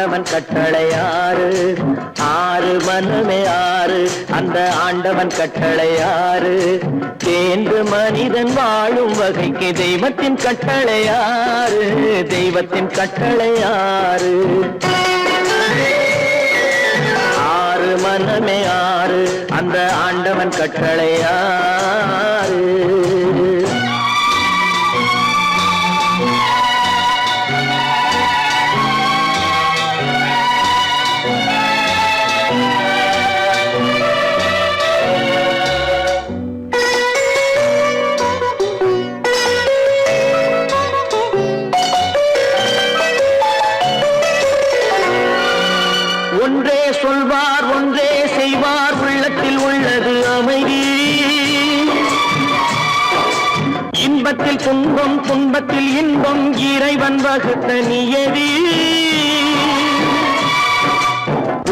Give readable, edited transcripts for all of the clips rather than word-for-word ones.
ஆண்டவன் கட்டளை ஆறு. ஆறு மனமே ஆறு, அந்த ஆண்டவன் கட்டளை ஆறு. தேர்ந்து மனிதன் வாழும் வகைக்கு தெய்வத்தின் கட்டளை ஆறு. தெய்வத்தின் கட்டளை ஆறு. ஆறு மனமே ஆறு, அந்த ஆண்டவன் கட்டளை ஆறு. ஒன்றே சொல்வார் ஒன்றே செய்வார், உள்ளத்தில் உள்ளது அமைதி. இன்பத்தில் துன்பம் துன்பத்தில் இன்பம், இறைவன் வகுத்த நியதி.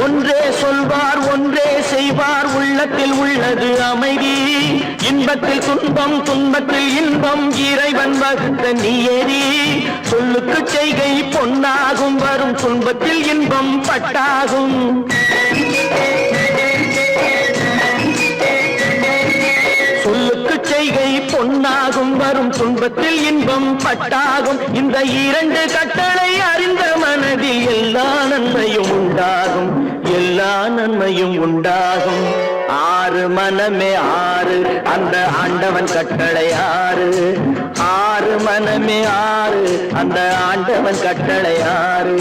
ஒன்றே சொல்வார் ஒன்றே செய்வார், உள்ளத்தில் உள்ளது அமைதி. இன்பத்தில் துன்பம் துன்பத்தில் இன்பம், இறைவன் வகுத்த நியதி. சொல்லுக்கு செய்கை பொன்னாகும், வரும் துன்பத்தில் இன்பம் பட்டாகும். சொல்லுக்கு செய்கை பொன்னாகும், வரும் துன்பத்தில் இன்பம் பட்டாகும். இந்த இரண்டு கட்டளை அறிந்த மனதில் எல்லா நன்மையும் உண்டாகும். எல்லா நன்மையும் உண்டாகும். ஆறு மனமே ஆறு, அந்த ஆண்டவன் கட்டளை ஆறு. ஆறு மனமே ஆறு, அந்த ஆண்டவன் கட்டளை ஆறு.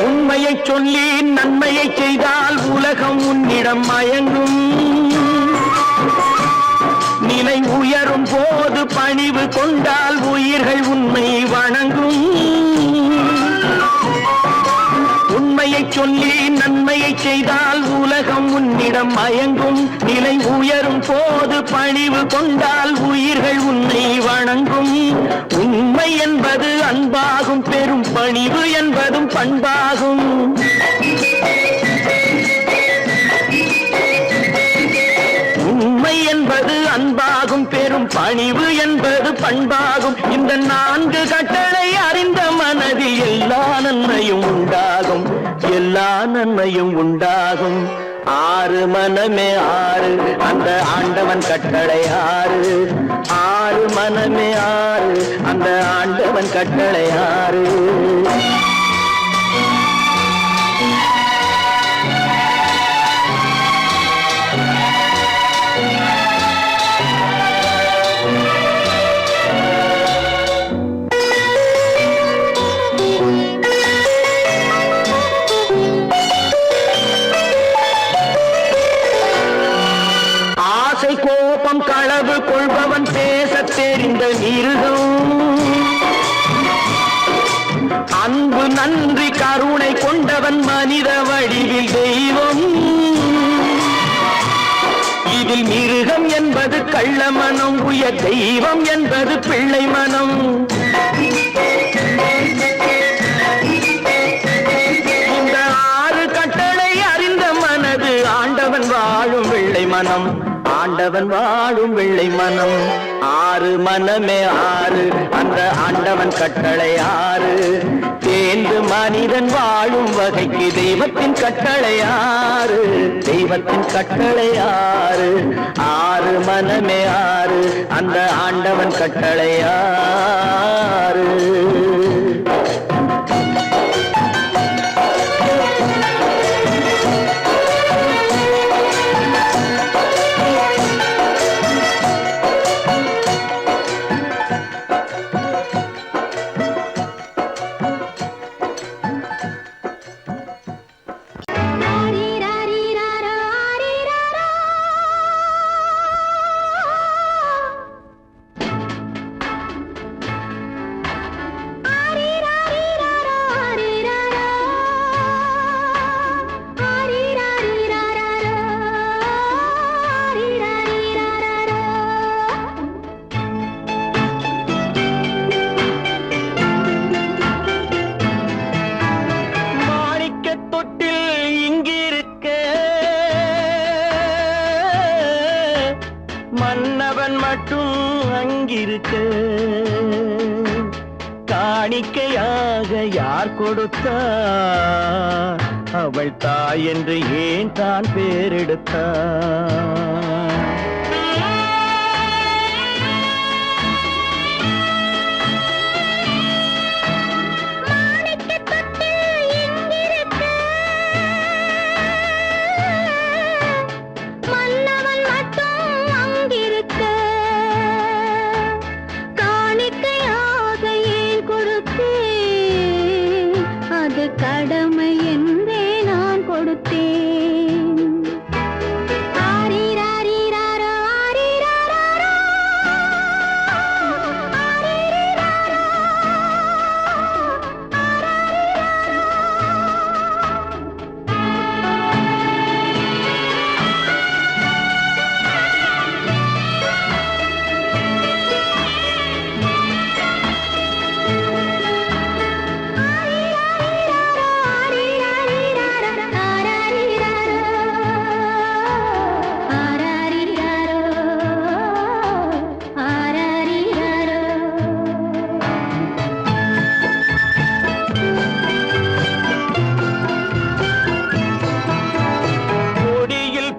உண்மையை சொல்லி நன்மையை செய்தால் உலகம் உன்னிடம் மயங்கும். நிலை உயரும் போது பணிவு கொண்டால் உயிர்கள் உண்மை வணங்கும். உண்மையை சொல்லி நன்மையை செய்தால் உலகம் உன்னிடம் மயங்கும். நிலை உயரும் போது பணிவு கொண்டால் உயிர்கள் உன்னை வணங்கும். உண்மை என்பது அன்பாகும், பெரும் பணிவு என்பதும் பண்பாகும். உண்மை என்பது அன்பாகும், பெரும் பணிவு என்பது பண்பாகும். இந்த நான்கு கட்டளை அறிந்த மனதில் எல்லா நன்மையும் உண்டாகும். எல்லா நன்மையும் உண்டாகும். ஆறு மனமே ஆறு, அந்த ஆண்டவன் கட்டளை ஆறு. ஆறு மனமே ஆறு, அந்த ஆண்டவன் கட்டளை ஆறு. கோபம் களவு கொள்பவன் பேச தெரிந்த மிருகம். அன்பு நன்றி கருணை கொண்டவன் மனித வடிவில் தெய்வம். இதில் மிருகம் என்பது கள்ள மனம், உயர் தெய்வம் என்பது பிள்ளை மனம். இந்த ஆறு கட்டளை அறிந்த மனது ஆண்டவன் வாழும் வெள்ளை மனம். ஆண்டவன் வாழும் வெள்ளை மனம். ஆறு மனமே ஆறு, அந்த ஆண்டவன் கட்டளை ஆறு. தேர்ந்து மனிதன் வாழும் வகைக்கு தெய்வத்தின் கட்டளை ஆறு. தெய்வத்தின் கட்டளை ஆறு. ஆறு மனமே ஆறு, அந்த ஆண்டவன் கட்டளை ஆறு. காணிக்கையாக யார் கொடுத்தார்? அவள் தாய் என்று ஏன் தான் பேரெடுத்தார்? கடமை என்றே நான் கொடுத்தேன். ஆரிராரிராரோ, ஆரிராராரோ, ஆரிராரோ,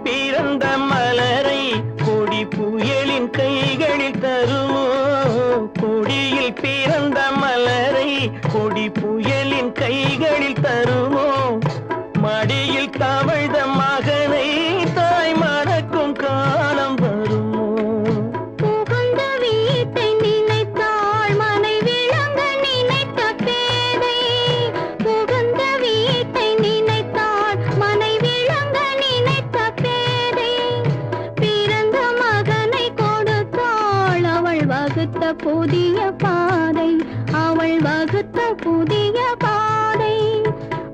பிறந்த மலரை கொடி புயலின் கைகளில் தருமோ? மடியில் தவழ்ந்த மகனை தாய் மறக்கும் காலம் வருமோ? புகுந்த வீட்டை நினைத்தாள் மனை விளங்க நினைத்த பேதை. புகுந்த வீட்டை நினைத்தாள் மனை விளங்க நினைத்த பேதை. பிறந்த மகனை கொடுத்தாள் அவள் வகுத்த புதிய பாதை. அவள் வகுத்த புதிய பாதை.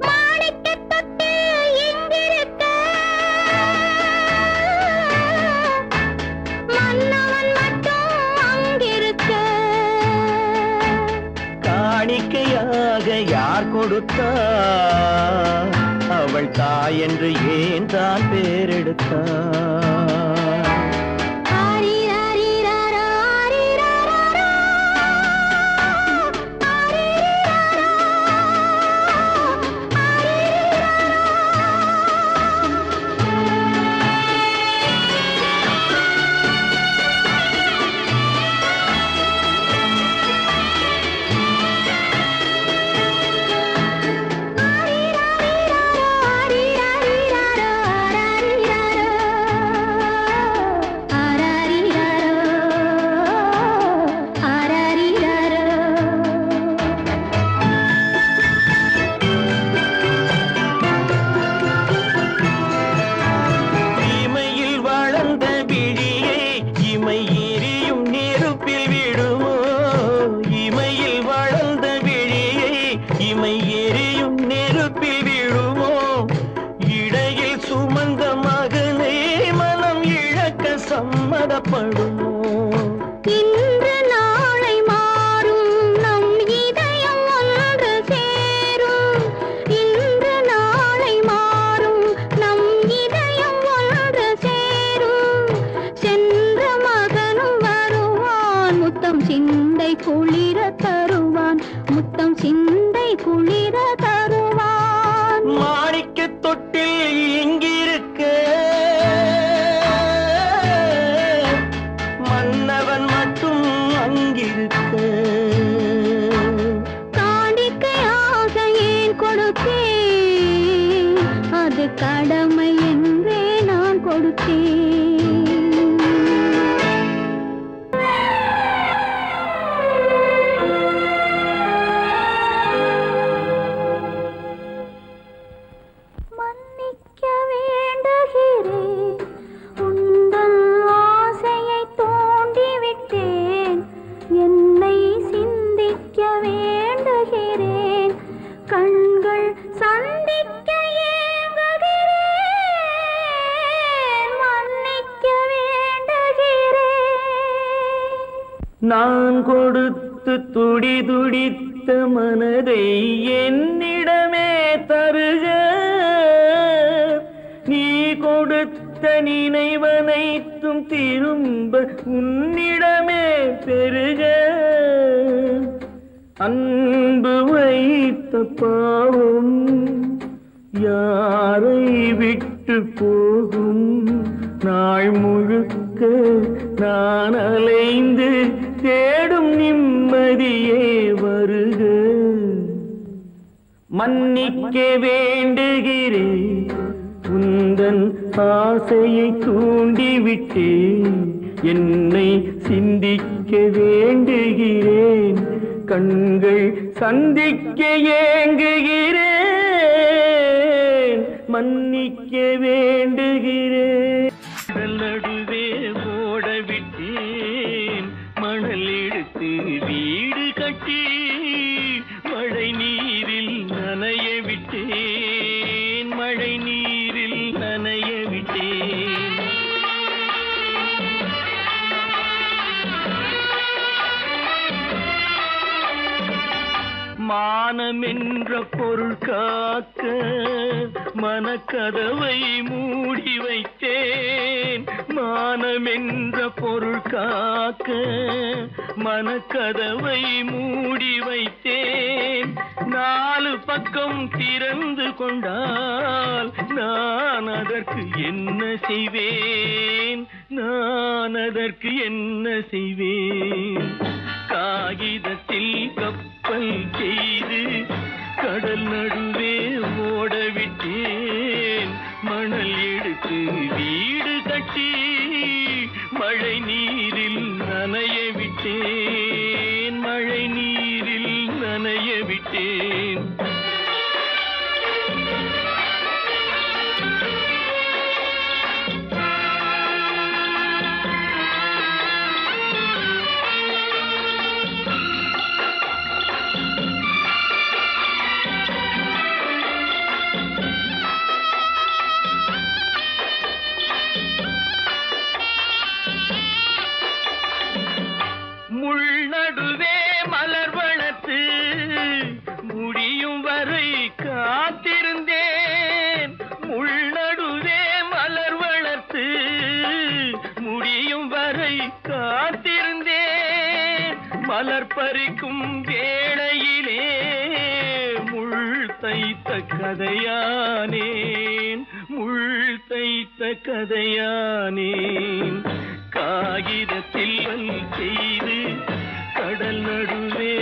மாணிக்கத் தொட்டில் இங்கிருக்க, மன்னவன் மட்டும் அங்கிருக்க. காணிக்கையாக யார் கொடுத்தார்? அவள் தாய் என்று ஏன் தான் பேரெடுத்தார்? சம்மதப்படுமோ? இன்று நாளை மாறும் நம் இதயம் ஒன்று சேரும். இன்று நாளை மாறும் நம் இதயம் ஒன்று சேரும். சென்ற மகனும் வருவான், முத்தம் சிந்தை குளிர தருவான். முத்தம் சிந்தை குளிர தருவான். மாணிக்கத் தொட்டில் இங்கிருக்க, மன்னவன் மட்டும் அங்கிருக்க. காணிக்கையாக ஏன் கொடுத்தேன்? அது கடமை என்றே நான் கொடுத்தேன். மன்னிக்க வேண்டுகிறேன், உந்தன் ஆசையை தூண்டிவிட்டேன். என்னை சிந்திக்க வேண்டுகிறேன், கண்கள் சந்திக்க ஏங்குகிறேன். மன்னிக்க வேண்டுகிறேன். நான் கொடுத்து துடி துடித்த மனதை என்னிடமே தருக. நீ கொடுத்த நினைவனைத்தும் திரும்ப உன்னிடமே பெருக. அன்பு வைத்த பாவம் யாரை விட்டு போகும்? நாள் முழுக்க நான் அலைந்து தேடும் நிம்மதியே வருக. மன்னிக்க வேண்டுகிறேன், உந்தன் ஆசையை தூண்டிவிட்டேன். என்னை சிந்திக்க வேண்டுகிறேன், கண்கள் சந்திக்க ஏங்குகிறேன். மன்னிக்க வேண்டுகிறேன். நடுவே ஓடவிட்டேன், மணல் எடுத்து வீடு கட்டி மழை நீரில் நனைய விட்டேன். மழை நீரில் நனைய விட்டேன். மானம் என்ற பொருள் காக்க மனக்கதவை மூடி வைத்தேன். மானம் என்ற பொருள் காக்க மனக்கதவை மூடி வைத்தேன். 4 பக்கம் திறந்து கொண்டால் நான் அதற்கு என்ன செய்வேன்? நான் அதற்கு என்ன செய்வேன்? காகிதத்தில் கப்பல் செய்து கடல் நடுவே ஓடவிட்டேன். மணல் எடுத்து வீடு கட்டி மழை நீரில் நனைய விட்டேன். மழை நீரில் நனைய விட்டேன். முள்நடுவே மலர் வளர்த்து முடியும் வரை காத்திருந்தேன். முள்நடுவே மலர் வளர்த்து முடியும் வரை காத்திருந்தேன். மலர் பறிக்கும் வேளையிலே முள் தைத்த கதையானேன். முள் தைத்த கதையானேன். காகிதத்தில் செய்து கடல் நடுவே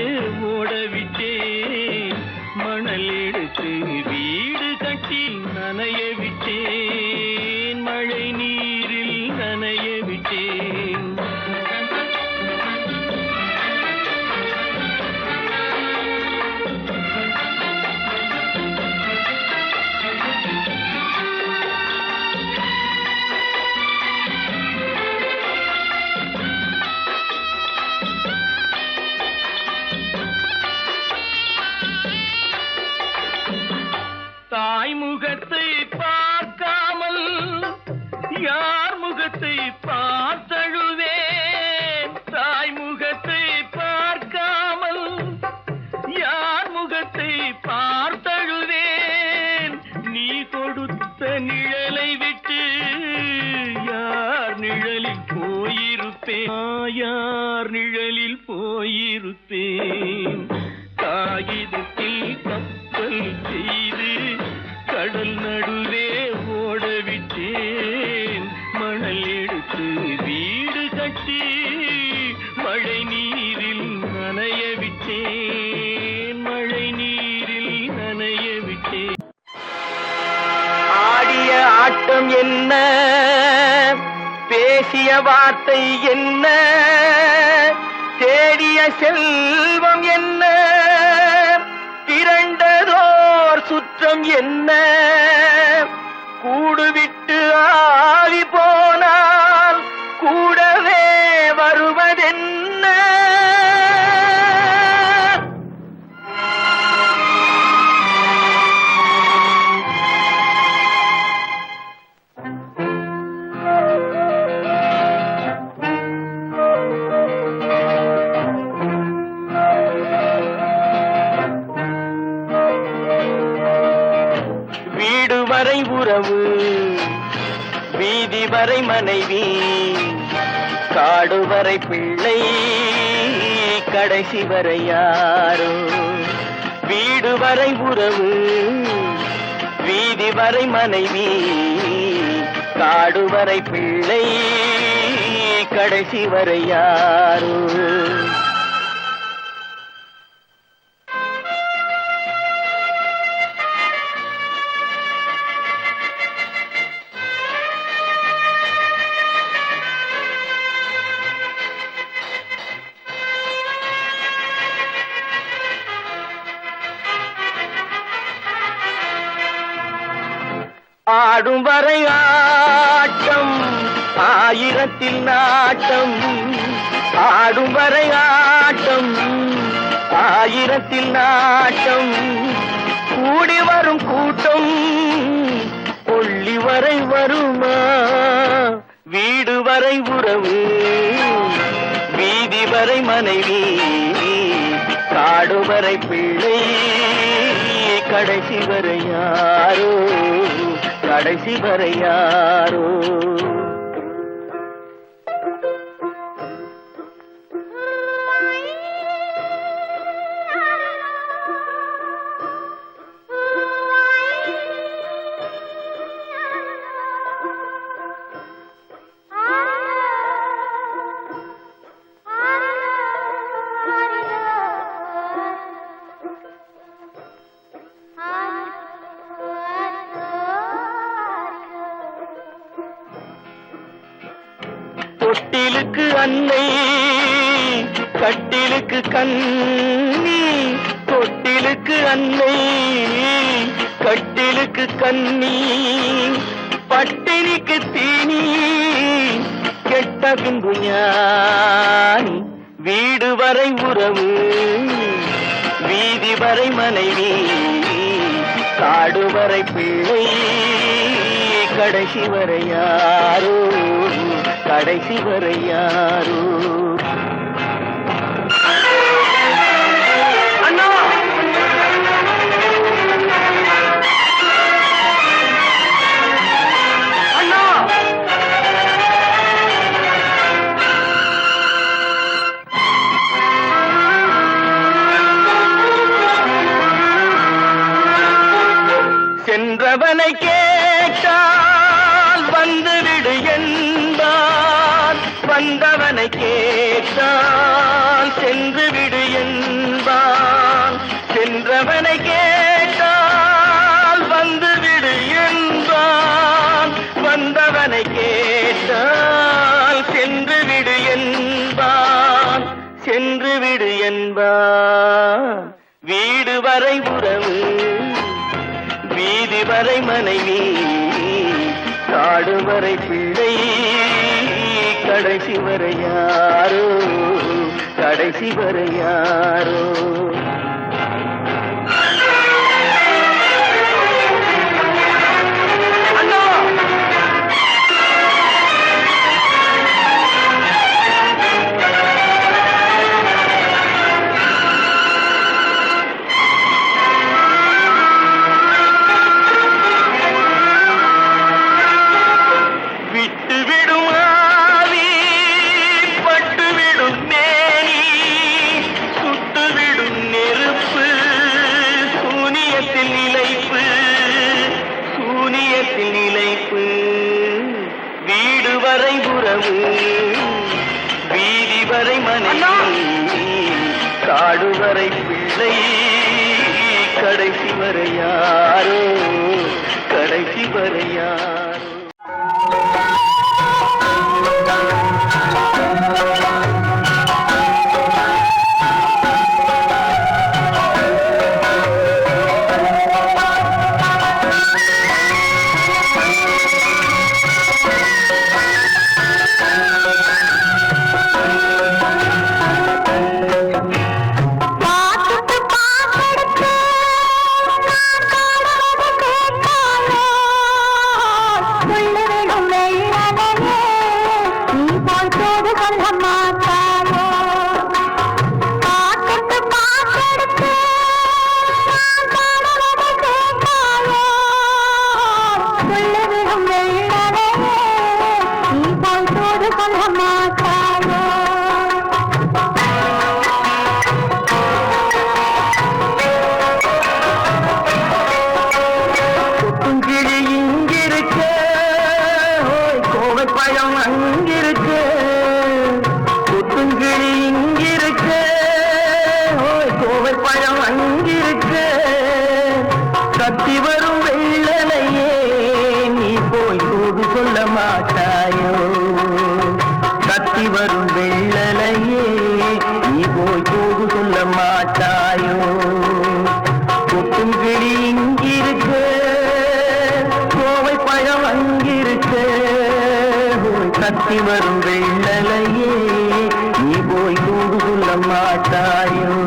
ஓடவிட்டேன். மணல் எடுத்து வீடு கட்டி நனைய விட்டேன். மழை நீரில் நனைய விட்டேன். தாய் முகத்தை பார்க்காமல் யார் முகத்தை பார்த்தழுவேன். தாய் முகத்தை பார்க்காமல் யார் முகத்தை பார்த்தழுவேன். நீ கொடுத்த நிழலை விட்டு யார் நிழலில் போயிருப்பேன். யார் நிழலில் போயிருப்பேன். காகிதத்தில் கப்பல் செய்து கடல் நடுவே ஓடவிட்டேன். மணல் எடுத்து வீடு கட்டி மழை நீரில் நனைய விட்டேன். மழை நீரில் நனைய விட்டேன். ஆடிய ஆட்டம் என்ன, பேசிய வார்த்தை என்ன, தேடிய செல்வம் என்ன, திரண்டதோர் சுற்றம் என்ன, கூடுவிட்டு ஆவி போனால் கூடவே வருவதென்ன. வீடு வரை உறவு, வீதி வரை மனைவி, காடு வரை பிள்ளை, கடைசி வரை யாரோ. வீடு வரை உறவு, வீதி வரை மனைவி, காடு வரை பிள்ளை, கடைசி வரை யாரோ. ஆடும் வரை ஆட்டம், ஆயிரத்தில் நாட்டம். ஆடும் வரை ஆட்டம், ஆயிரத்தில் நாட்டம். கூடி வரும் கூட்டம் கொள்ளி வரை வருமா. வீடு வரை உறவு, வீதி வரை மனைவி, காடு வரை பிள்ளை, கடைசி வரை யாரோ. கடைசி வரை யாரோ. தொட்டிலுக்கு அன்னை, கட்டிலுக்கு கண்ணி. தொட்டிலுக்கு அன்னை, கட்டிலுக்கு கண்ணி. பட்டினிக்கு தீனி, கெட்ட பின்பு ஞானி. வீடு வரை உறவு, வீதி வரை மனைவி, காடு வரை பிள்ளை, கடைசி வரை யாரோ. கடைசி வரை யாரோ. அண்ணா, அண்ணா, சென்றவனை கேட்டால் வந்துவிடு என்பான், வந்தவனை கேட்டால் சென்று விடு என்பான். சென்றவனை கேட்டால் வந்துவிடு என்பான், வந்தவனை கேட்டால் சென்று விடு என்பான். சென்று விடு என்பான். வீடு வரை உறவு, வீதி வரை மனைவி, காடு வரை பிள்ளை, கடைசி வரை யாரோ. கடைசி வரை யாரோ. வீடு வரை உறவு, வீதி வரை மனைவி, காடு வரை பிள்ளை, கடைசி வரை யாரோ. கடைசி வரை யாரோ. கத்தி வரும் வெள்ளலையே நீ போய் தூது சொல்ல மாட்டாயோ கத்தி வரும் வெள்ளலையே நீ போய் தூது சொல்ல மாட்டாயோ கொட்டும் கிளி இங்கிருக்கு கோவை பழம் அங்கிருக்கு கத்தி வரும் வெள்ளலையே நீ போய் தூது சொல்ல மாட்டாயோ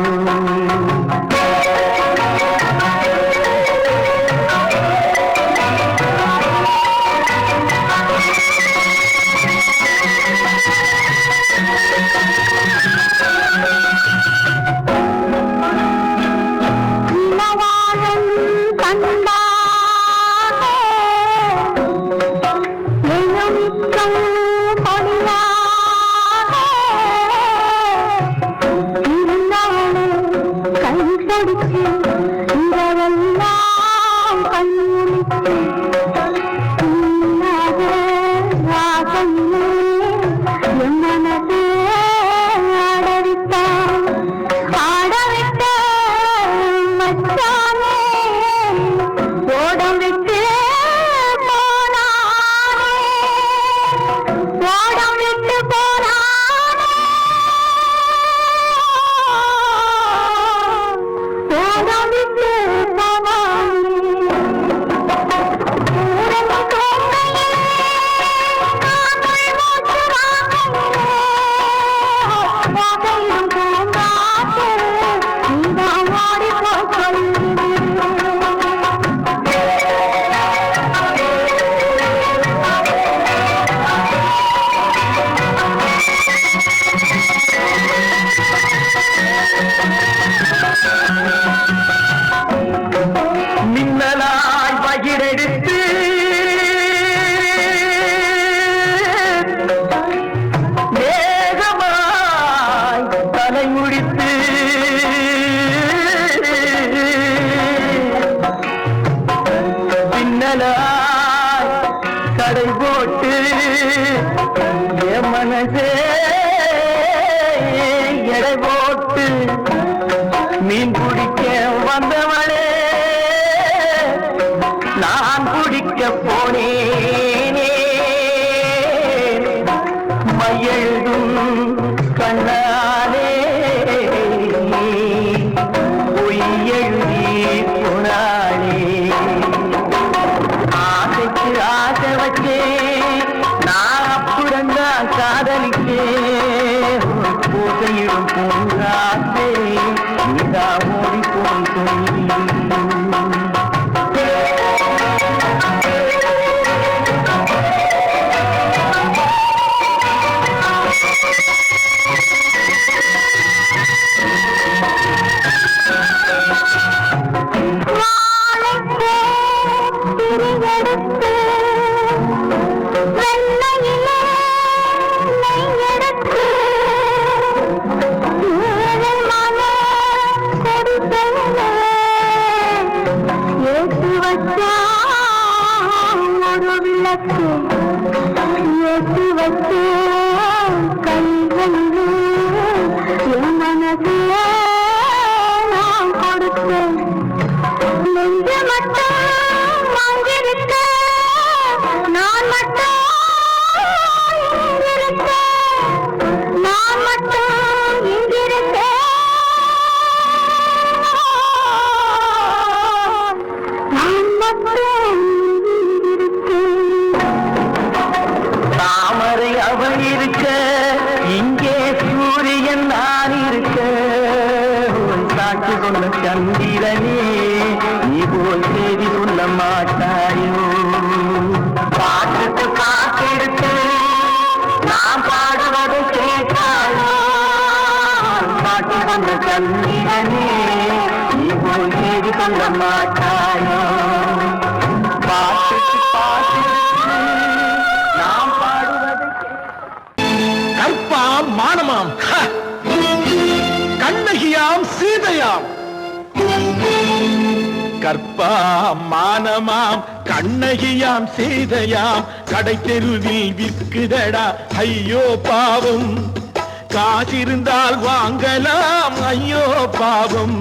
கடை போட்டு மனசே எடை போட்டு மீன் பிடிக்க வந்தவளே நான் பிடிக்க போனேனே மையெழுதும் கண்ணாலே பொய் எழுதி போனாளே ஆசை வச்சே நான் அப்புறந்தான் காதலிச்சே பூசையிடும் பூங்காத்தே நீதா ஓடி போய் சொல்லி சந்திரனே நீ போல் செய்தி சொல்ல மாட்டாயோ பாட்டுக்கு பாட்டெடுத்து நான் பாடுவதை கேட்டாயோ பாட்டு சொன்ன சந்திரனே நீ போல் செய்தி சொல்ல மாட்டாயோ பாட்டுக்கு பாட்டெடுத்து நான் பாடுவதை கற்பாம் மானமாம் கண்ணகியாம் சீதையாம் கற்பாம் மானமாம் கண்ணகியாம் சீதையாம் கடை தெருவில் விற்குதடா ஐயோ பாவம் காசிருந்தால் வாங்கலாம் ஐயோ பாவம்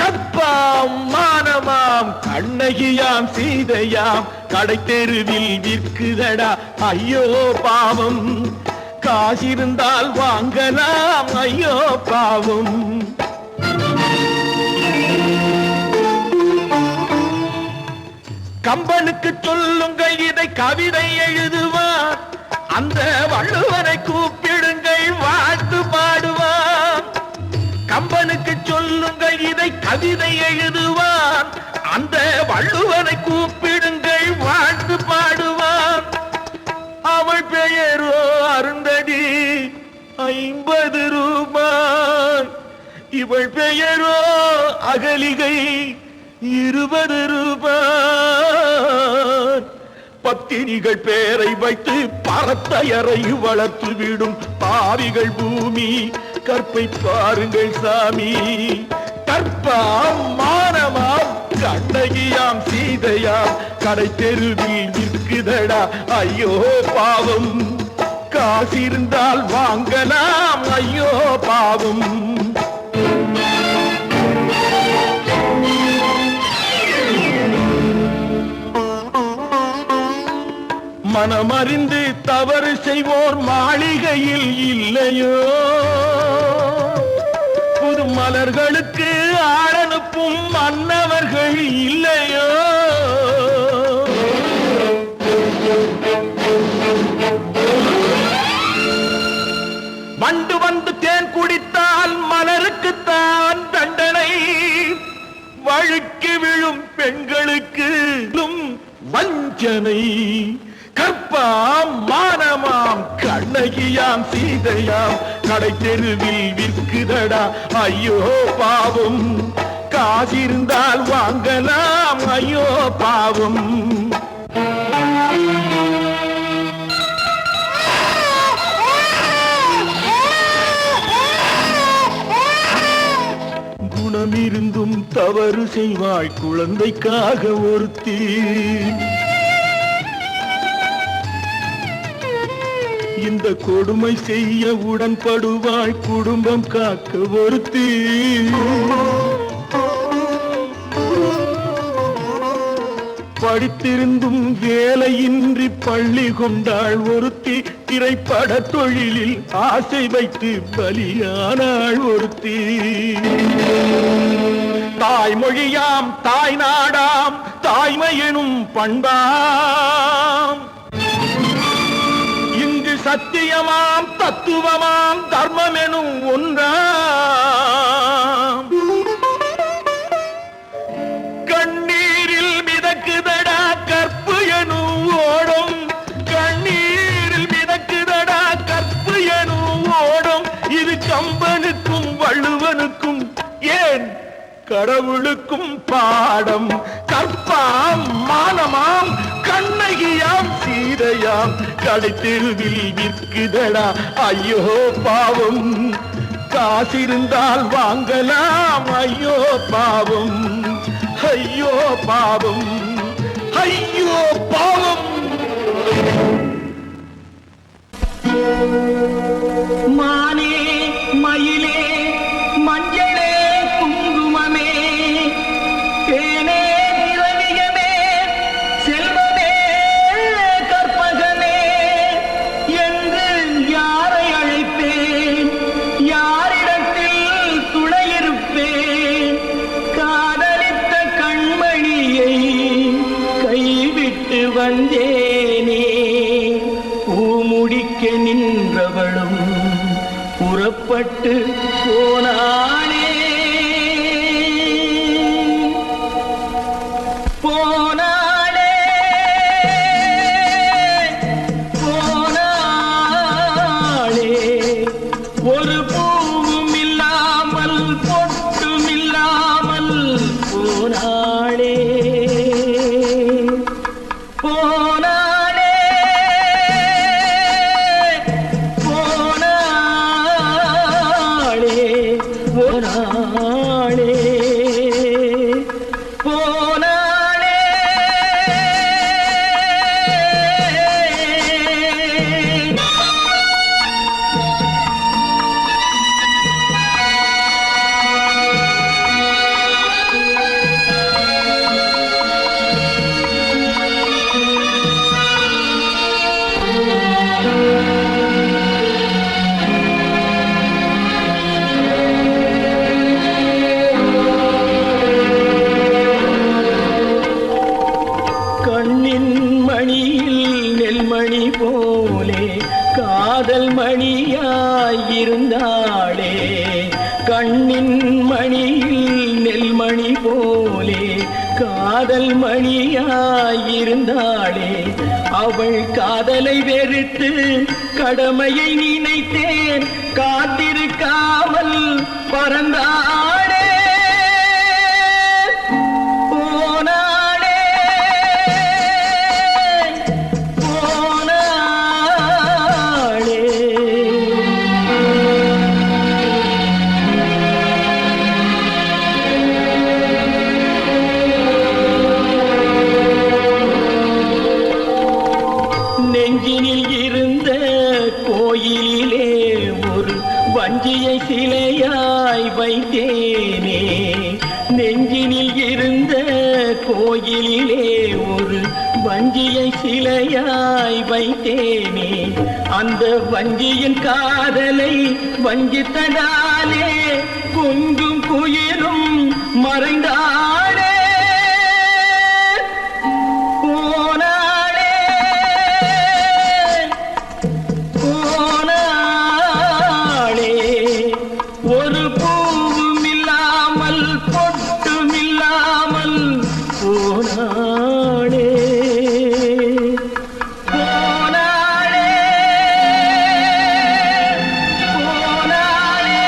கற்பாம் மானமாம் மானமாம் கண்ணகியாம் சீதையாம் கடை தெருவில் விற்குதடா ஐயோ பாவம் காசிருந்தால் வாங்கலாம் ஐயோ பாவம் கம்பனுக்கு சொல்லுங்கள் இதை கவிதை எழுதுவார் அந்த வள்ளுவரை கூப்பிடுங்கள் வாழ்த்து பாடுவார் கம்பனுக்கு சொல்லுங்கள் இதை கவிதை எழுதுவார் அந்த வள்ளுவரை கூப்பிடுங்கள் வாழ்த்து பாடுவார் அவள் பெயரோ அருந்ததி 50 ரூபாய் இவள் பெயரோ அகலிகை 20 ரூபாய் பத்தினிகள் பேரை வைத்து பரத்தையறை வளர்த்து விடும் பாவிகள் பூமி கற்பை பாருங்கள் சாமி கற்பாம் மானமாம் கண்ணகியாம் சீதையாம் கடை தெருவில் விற்குதடா ஐயோ பாவம் காசிருந்தால் வாங்கலாம் ஐயோ பாவம் மனமறிந்து தவறு செய்வோர் மாளிகையில் இல்லையோ புது மலர்களுக்கு ஆளனுப்பும் மன்னவர்கள் இல்லையோ வண்டு வந்து தேன் குடித்தால் மலருக்குத்தான் தண்டனை வழுக்கி விழும் பெண்களுக்கு வஞ்சனை கற்பாம் மானமாம் கண்ணகியாம் சீதையாம் கடை தெருவில் விற்குதடா ஐயோ பாவம் காசிருந்தால் வாங்கலாம் ஐயோ பாவம் குணமிருந்தும் தவறு செய்வாய் குழந்தைக்காக ஒருத்தி இந்த கொடுமை செய்ய உடன்படுவாய் குடும்பம் காக்க ஒருத்தி படித்திருந்தும் வேலையின்றி பள்ளி கொண்டாள் ஒருத்தி திரைப்பட தொழிலில் ஆசை வைத்து பலியானாள் ஒருத்தி தாய்மொழியாம் தாய் நாடாம் தாய்மையெனும் பண்பாம் சத்தியமாம் தத்துவமாம் தர்மம் எனும் ஒன்றாம் கண்ணீரில் மிதக்குதடா கற்பு எனும் ஓடும் கண்ணீரில் மிதக்குதடா கற்பு எனும் ஓடும் இது கம்பனுக்கும் வள்ளுவனுக்கும் ஏன் கடவுளுக்கும் பாடம் கற்பாம் மானமாம் கண்ணகியாம் சீதையாம் கடை தெருவில் விற்குதடா ஐயோ பாவம் காசிருந்தால் வாங்கலாம் ஐயோ பாவம் ஐயோ பாவம் ஐயோ பாவம் மானே மயிலே மஞ்சளே குங்குமமே தேனே திரவியமே செல்வமே கற்பகமே என்று யாரை அழைப்பேன் யாரிடத்தில் துணையிருப்பேன் காதலித்த கண்மணியை கைவிட்டு வந்தேனே பூமுடிக்க நின்றவளும் புறப்பட்டு போனானே போனானே போனாளே ஒரு பூவும் இல்லாமல் பொட்டும் இல்லாமல் போனாளே போனாளே போனாளே காதல் மணியாயிருந்தாளே அவள் காதலை வெறுத்து கடமையை நினைத்தேன் காத்திருக்காமல் பறந்தாளே நெஞ்சினில் இருந்த கோயிலிலே ஒரு வஞ்சியை சிலையாய் வைத்தேனே நெஞ்சினில் இருந்த கோயிலிலே ஒரு வஞ்சியை சிலையாய் வைத்தேனே அந்த வஞ்சியின் காதலை வஞ்சித்ததாலே குஞ்சும் குயிலும் மறைந்தாளே ஒரு பூவும் இல்லாமல் பொட்டும் இல்லாமல் போனாளே போனாளே போனாளே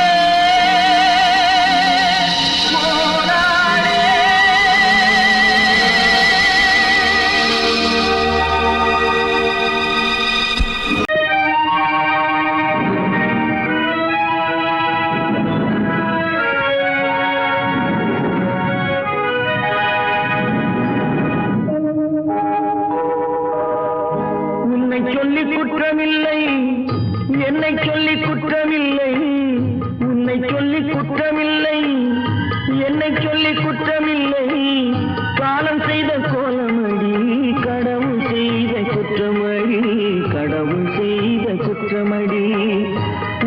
போனாளே சொல்லி குற்றமில்லை என்னை சொல்லி குற்றமில்லை உன்னை சொல்லி குற்றமில்லை என்னை சொல்லி குற்றமில்லை காலம் செய்த கோலமடி கடவுள் செய்த குற்றமடி கடவுள் செய்த குற்றமடி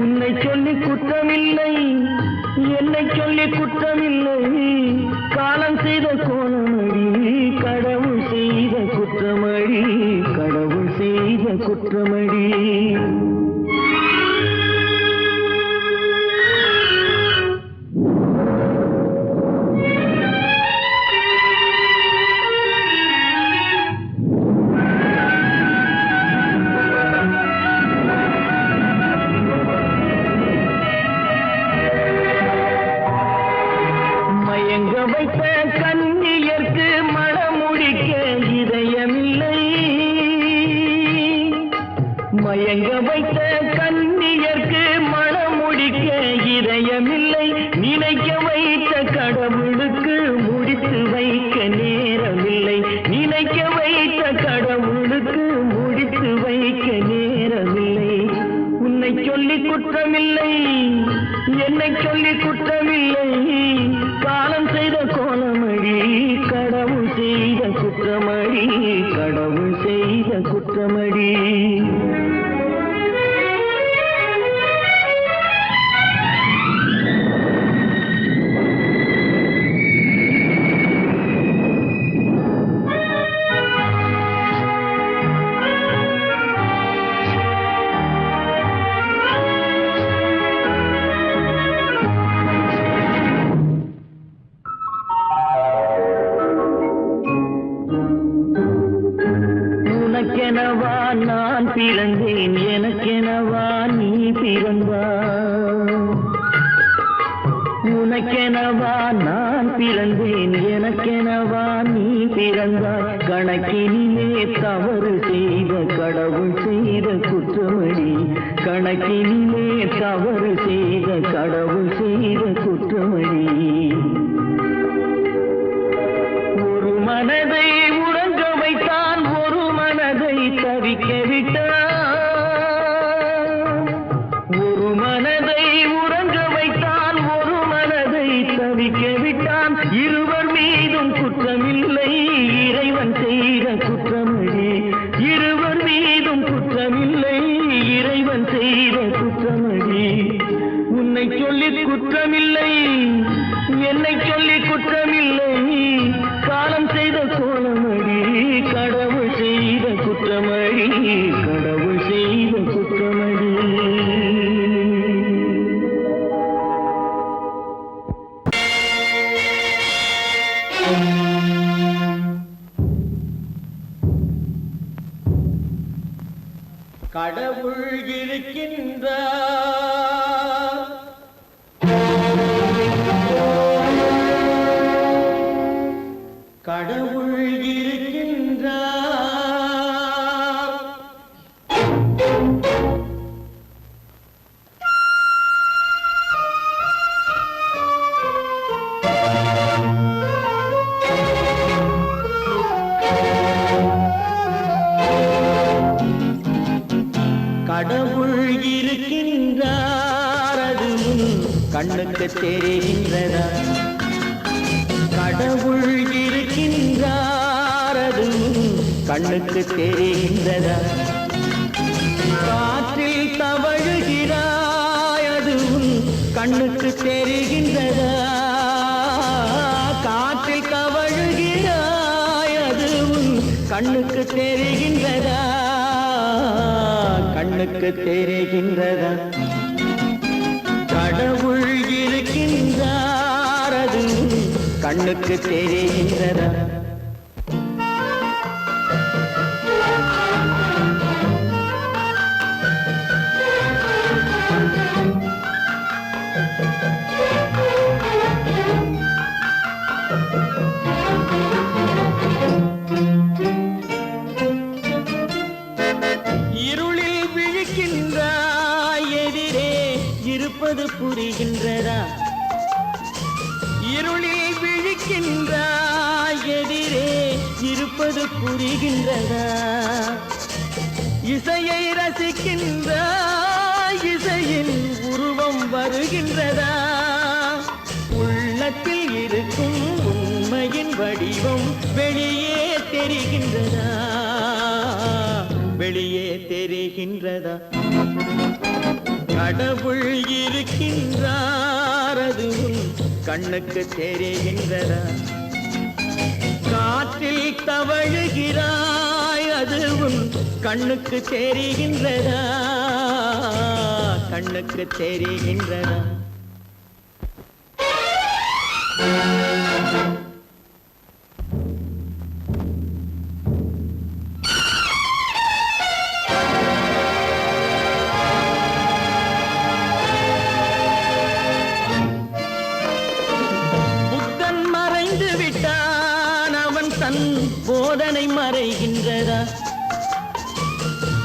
உன்னை சொல்லி குற்றமில்லை என்னை சொல்லி குற்றமில்லை காலம் செய்த கோலமடி கடவுள் செய்த குற்றமடி கடவுள் செய்த குற்றமடி மயங்க வைத்த கண்ணியர்க்கு மணமுடிக்க இதயமில்லை மயங்க வைத்த கண்ணியர்க்கு மணமுடிக்க இதயமில்லை நினைக்க வைத்த கடவுளுக்கு முடித்து வைக்க நேரமில்லை நினைக்க வைத்த கடவுளுக்கு முடித்து வைக்க நேரமில்லை உன்னை சொல்லி குற்றமில்லை என்னை சொல்லி குற்றமில்லை காலம் செய்த கோலமடி கடவுள் செய்த குற்றமடி கடவுள் செய்த குற்றமடி உனக்கெனவா நான் பிறந்தேன் எனக்கெனவா நீ பிறந்தாய் உனக்கெனவா நான் பிறந்தேன் எனக்கெனவா நீ பிறந்தாய் கணக்கினிலே தவறு செய்த கடவுள் செய்த குற்றமடி கணக்கினிலே தவறு செய்த கடவுள் செய்த குற்றமடி ஒரு மனதை உறங்க வைத்தான் ஒரு மனதை தவிக்க விட்டான் ஒரு மனதை உறங்க வைத்தான் ஒரு மனதை தவிக்க விட்டான் இருவர் மீதும் குற்றமில்லை இறைவன் செய்த குற்றமடி இருவர் மீதும் குற்றமில்லை இறைவன் செய்த குற்றமடி உன்னை சொல்லி குற்றமில்லை என்னை சொல்லி குற்றமில்லை காலம் செய்த கோலமடி கடவுள் செய்த குற்றமடி கடவுள் செய்த குற்றமடி கடவுள் இருக்கின்றார். கடவுள் இருக்கின்றார். கடவுள் இருக்கின்றார், அது கண்ணுக்கு தெரிகின்றதா? கடவுள் இருக்கின்றார், அது கண்ணுக்கு தெரிகின்றதா? காற்றில் தவழுகிறாய், அது கண்ணுக்கு தெரிகின்றதா? காற்றில் தவழுகிறாய், அது கண்ணுக்கு தெரிகின்றதா? கண்ணுக்கு தெரிகின்றதா? கடவுள் இருக்கின்றார், அது கண்ணுக்கு தெரிகின்றதா? இருளில் விழிக்கின்றாய், எதிரே இருப்பது புரிகின்றதா? இருளில் விழிக்கின்றாய், எதிரே இருப்பது புரிகின்றதா? இசையை ரசிக்கின்றாய், இசையின் உருவம் வருகின்றதா? உள்ளத்தில் இருக்கும் உண்மையின் வடிவம் வெளியே தெரிகின்றதா? வெளியே தெரிகின்றதா? கடவுள் இருக்கின்றார், அது கண்ணுக்கு தெரிகின்றதா? காற்றில் தவழுகிறாய், அது கண்ணுக்கு தெரிகின்றதா? கண்ணுக்கு தெரிகின்றதா? புத்தன் மறைந்து விட்டான், அவன் தன் போதனை மறைகின்றதா?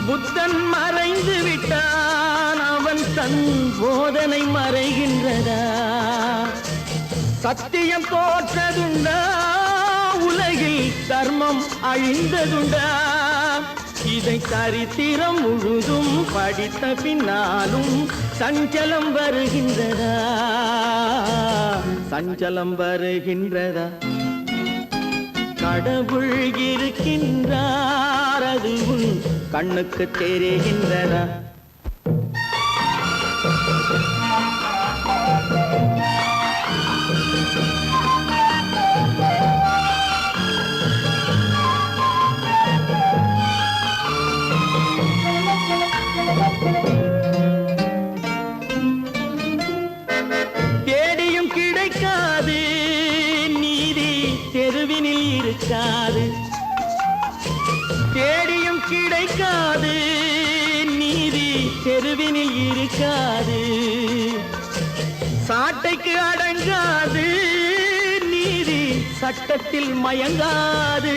புத்தன் மறைந்து விட்டான், அவன் தன் போதனை மறைகின்றதா? சத்தியம் தோற்றதுண்டா? உலகில் தர்மம் அழிந்ததுண்டா? இதை சரித்திரம் முழுதும் படித்த பின்னாலும் சஞ்சலம் வருகின்றதா? சஞ்சலம் வருகின்றதா? கடவுள் இருக்கின்றார், அது கண்ணுக்கு தெரிகின்றதா? தேடியும் கிடைக்காது நீதி, தெருவினில் இருக்காது. தேடியும் கிடைக்காது நீதி, தெருவினில் இருக்காது. சாட்டைக்கு அடங்காது நீதி, சட்டத்தில் மயங்காது.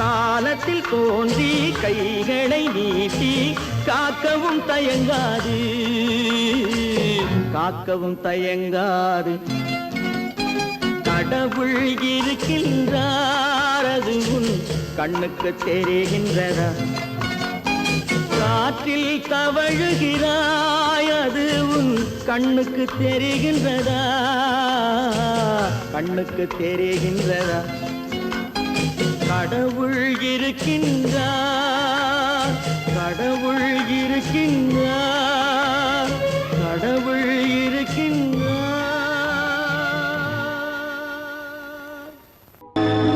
காலத்தில் தோன்றி கைகளை நீட்டி காக்கவும் தயங்காது. காக்கவும் தயங்காது. கடவுள் இருக்கின்றார், அது கண்ணுக்கு தெரிகின்றதா? காற்றில் தவழுகிறாய், அது கண்ணுக்கு தெரிகின்றதா? கண்ணுக்கு தெரிகின்றதா? கடவுள் இருக்கின்றார், கடவுள் இருக்கின்றார், கடவுள் இருக்கின்றார்.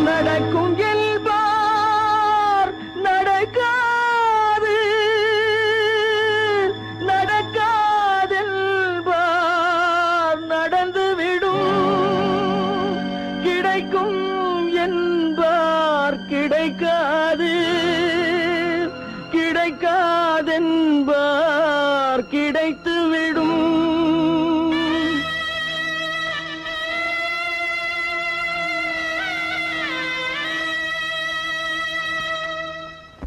நடக்கும் என்பார் நடக்காது, நடக்காதென்பார் நடந்துவிடும். கிடைக்கும் என்பார் கிடைக்காது, கிடைக்காது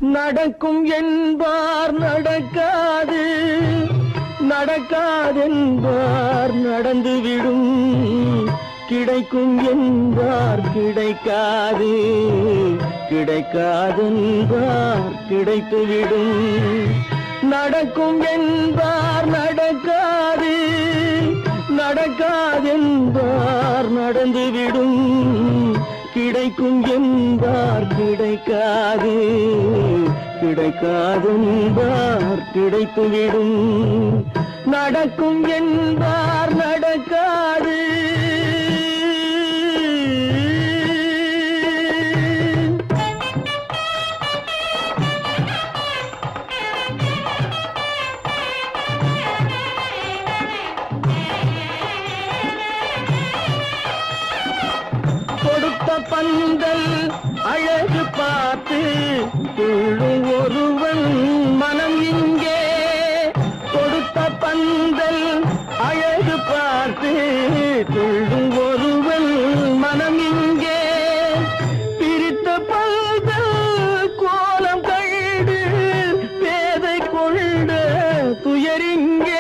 நடக்கும் என்பார் நடக்காது, நடக்காதென்பார் நடந்துவிடும், கிடைக்கும் என்பார் கிடைக்காது, கிடைக்காதென்பார் கிடைத்துவிடும். நடக்கும் என்பார் நடக்காது, நடக்காதென்பார் நடந்துவிடும், கிடைக்கும் என்பார் கிடைக்காது, கிடைக்காதென்பார் கிடைத்துவிடும். நடக்கும் என்பார் நடக்காது. கொடுத்த பந்தல் அழகு பார்த்து துள்ளும் ஒருவன் மனம் இங்கே, கொடுத்த பந்தல் அழகு பார்த்து துள்ளும் ஒருவன் மனம் இங்கே, பிரித்த பந்தல் கோலம் கண்டு பேதை கொண்ட துயரிங்கே.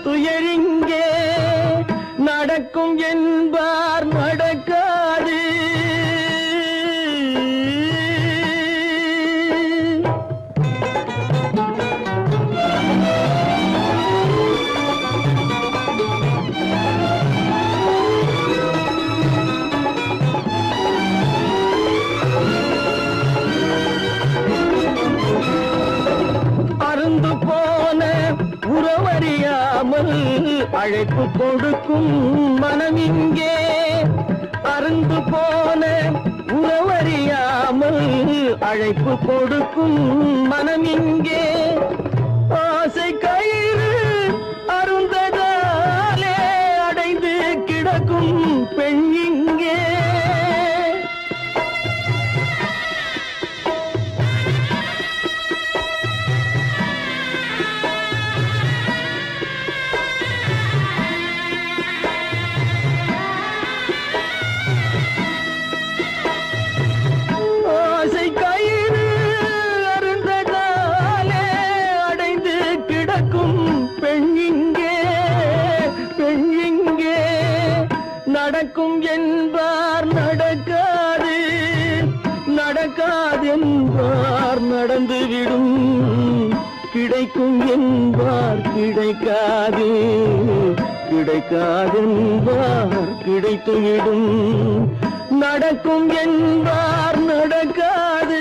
துயரிங்கே நடக்கும் என்பார் நடக்காது. அருந்து போன உறவறியாமல் அழைப்பு கொடுக்கும் மனம் இங்கே, அருந்து போன உறவறியாமல் அழைப்பு கொடுக்கும் மனம் இங்கே, ஆசை கயிறு அருந்ததாலே அடைந்து கிடக்கும் பெண் இங்கே. நடக்கும் என்பார் நடக்காது, நடக்காதென்பார் நடந்துவிடும், கிடைக்கும் என்பார் கிடைக்காது, கிடைக்காதென்பார் கிடைத்துவிடும். நடக்கும் என்பார் நடக்காது.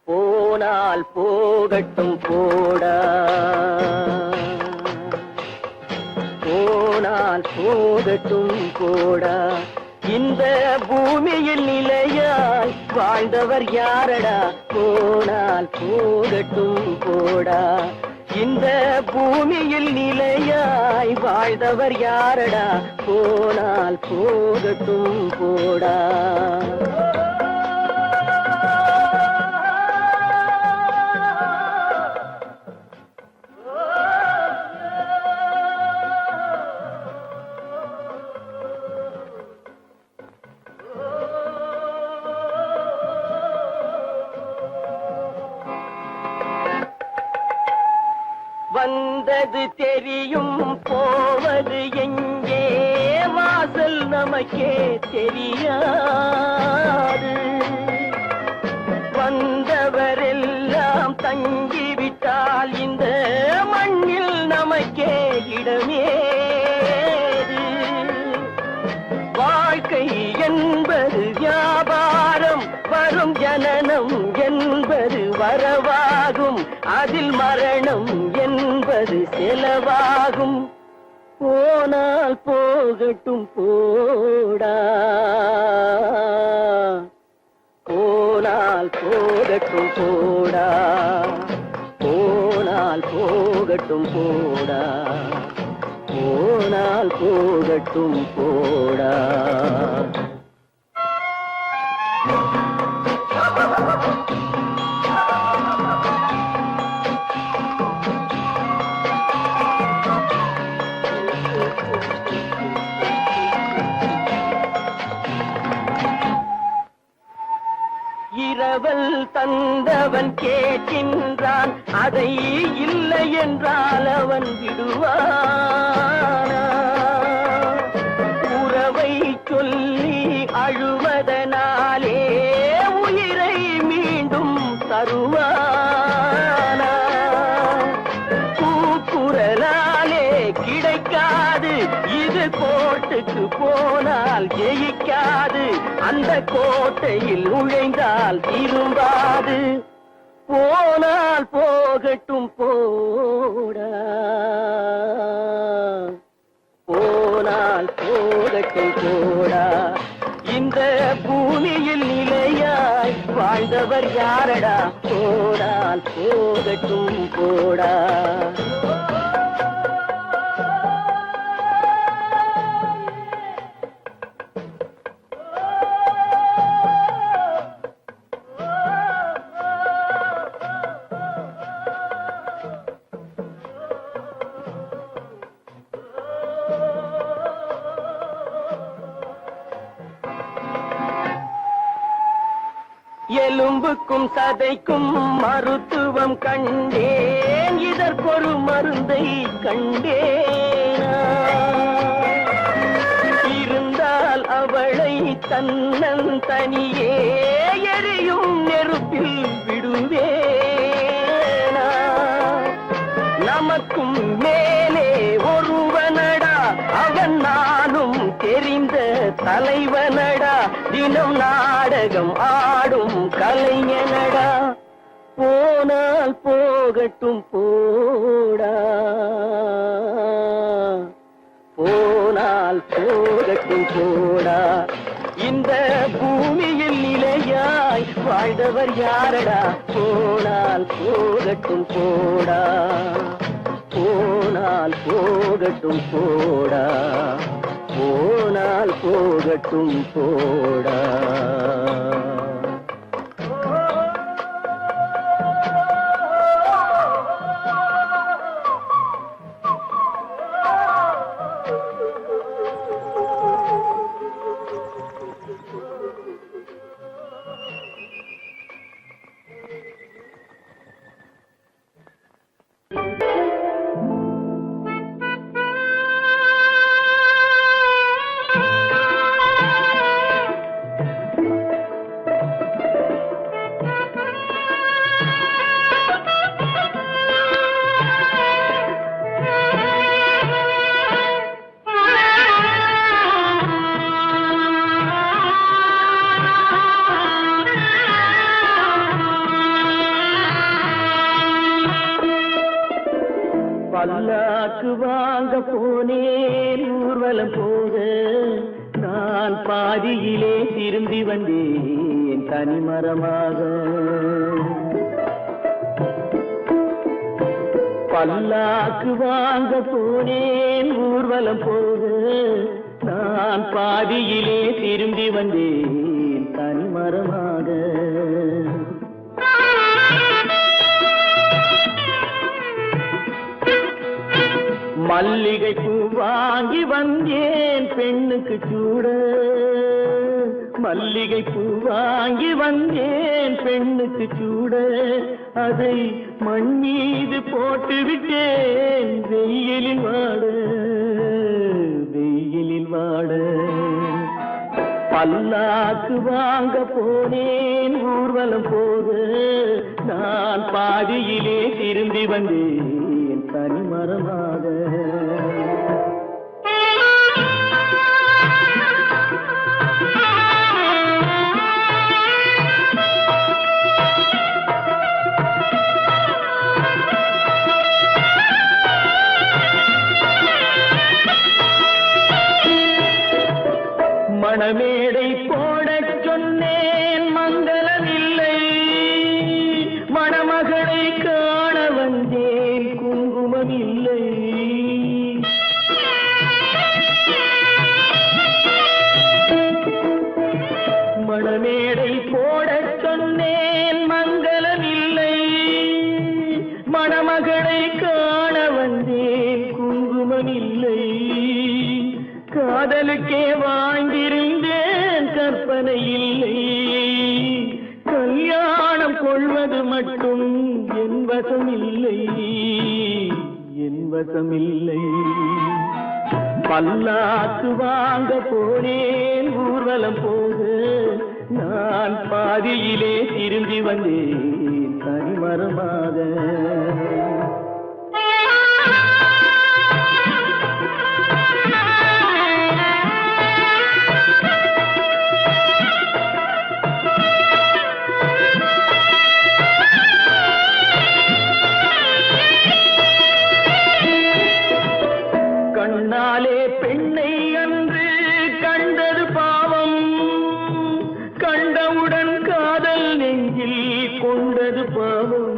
போனால் போகட்டும் போடா, போனால் போகட்டும் போடா, இந்த பூமியில் நிலையாய் வாழ்ந்தவர் யாரடா, போனால் போகட்டும் போடா, இந்த பூமியில் நிலையாய் வாழ்ந்தவர் யாரடா, போனால் போகட்டும் போடா. வந்தது தெரியும் போவது எங்கே, வாசல் நமக்கே தெரியாது. வந்தவரெல்லாம் தங்கிவிட்டால் இந்த மண்ணில் நமக்கே இடமேது. வாழ்க்கை என்பது வியாபாரம், வரும் ஜனனம் என்பது வரவாகும், அதில் மரணம் என்பது செலவாகும். போனால் போகட்டும் போடா, போனால் போகட்டும் போடா, போனால் போகட்டும் போடா, போனால் போகட்டும் போடா. இரவல் தந்தவன் கேட்கின்றான், அதை இல்லை என்றால் அவன் விடுவானா? உறவை சொல்லி அழுவதனாலே உயிரை மீண்டும் தருவானா? கூக்குரலாலே கிடைக்காது, இது கோட்டுக்கு போனால் ஜெயிக்காது, அந்த கோட்டையில் நுழைந்தால் திரும்பாது. போனால் போகட்டும் போடா, போனால் போகட்டும் போடா. இந்த பூமியில் நிலையாய் வாழ்ந்தவர் யாரடா? போனால் போகட்டும் போடா. எலும்புக்கும் சதைக்கும் மருத்துவம் கண்டேன், இதற்கொரு மருந்தை கண்டேனா? இருந்தால் அவளை தன்னந்தனியே எரியும் நெருப்பில் விடுவேனா? நமக்கும் மேலே ஒருவனடா, அவன் நானும் தெரிந்த தலைவனடா, தினம் நாடகம் ஆடும் கலைஞனடா. போனால் போகட்டும் போடா, போனால் போகட்டும் போடா. இந்த பூமியில் நிலையாய் வாழ்ந்தவர் யாரடா? போனால் போகட்டும் போடா, போனால் போகட்டும் போடா, போனால் போகட்டும் போடா. பல்லாக்கு வாங்க போனேன் ஊர்வலம் போக, நான் பாதியிலே திரும்பி வந்தேன் தனிமரமாக. பல்லாக்கு வாங்க போனேன் ஊர்வலம் போக, நான் பாதியிலே திரும்பி வந்தேன் தனிமரமாக. மல்லிகை பூ வாங்கி வந்தேன் பெண்ணுக்கு சூட, மல்லிகை பூ வாங்கி வந்தேன் பெண்ணுக்கு சூட, அதை மண் மீது போட்டு விட்டேன் வெயிலில் வாட, வெயிலில் வாட. பல்லாக்கு வாங்க போனேன் ஊர்வலம் போக நான் பாதியிலே திரும்பி வந்தேன் தனிமரமாக. மணமேடை போடச் சொன்னேன் மங்களமில்லை, மணமகளை காண வந்தேன் குங்குமமில்லை. மணமேடை போடச் சொன்னேன் மங்களமில்லை, மணமகளை காண வந்தேன் குங்குமமில்லை. காதலுக்கே வாழ்ந்திருந்தேன் கற்பனை இல்லை, கல்யாணம் கொள்வது மட்டும் என் வசமில்லை, என் வசமில்லை. பல்லாக்கு வாங்க போனேன் ஊர்வலம் போக நான் பாதியிலே திரும்பி வந்தேன் தனிமரமாக. கண்ணாலே பெண்ணை அன்று கண்டது பாவம், கண்டவுடன் காதல் நெஞ்சில் கொண்டது பாவம்.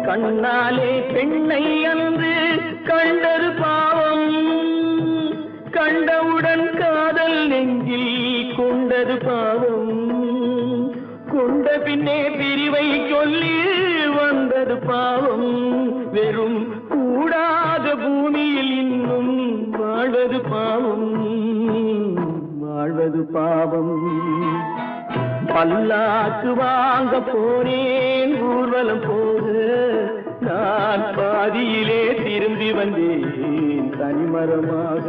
கண்ணாலே பெண்ணை அன்று கண்டது பாவம், கண்டவுடன் காதல் நெஞ்சில் கொண்டது பாவம். கொண்ட பின்னே பிரிவை சொல்லி வந்தது பாவம், வெறும் கூடாத பூமியில் இன்னும் வாழ்வது பாவம், வாழ்வது பாவம். பல்லாக்கு வாங்க போனேன் ஊர்வலம் போக நான் பாதியிலே திரும்பி வந்தேன் தனிமரமாக.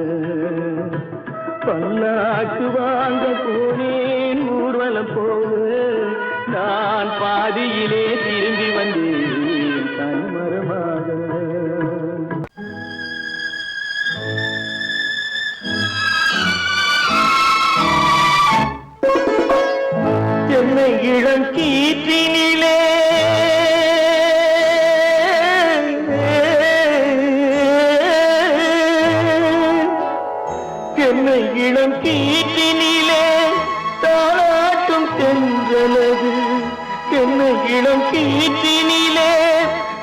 பல்லாக்கு வாங்க போனேன் ஊர்வலம் போக நான் பாதியிலே திரும்பி வந்தேன் தனிமரமாக. என்னை இளம் கீற்றினிலே என்னை இளம் கீற்றினிலே தாளாட்டும் தென்றலது, என்னை இளம் கீற்றினிலே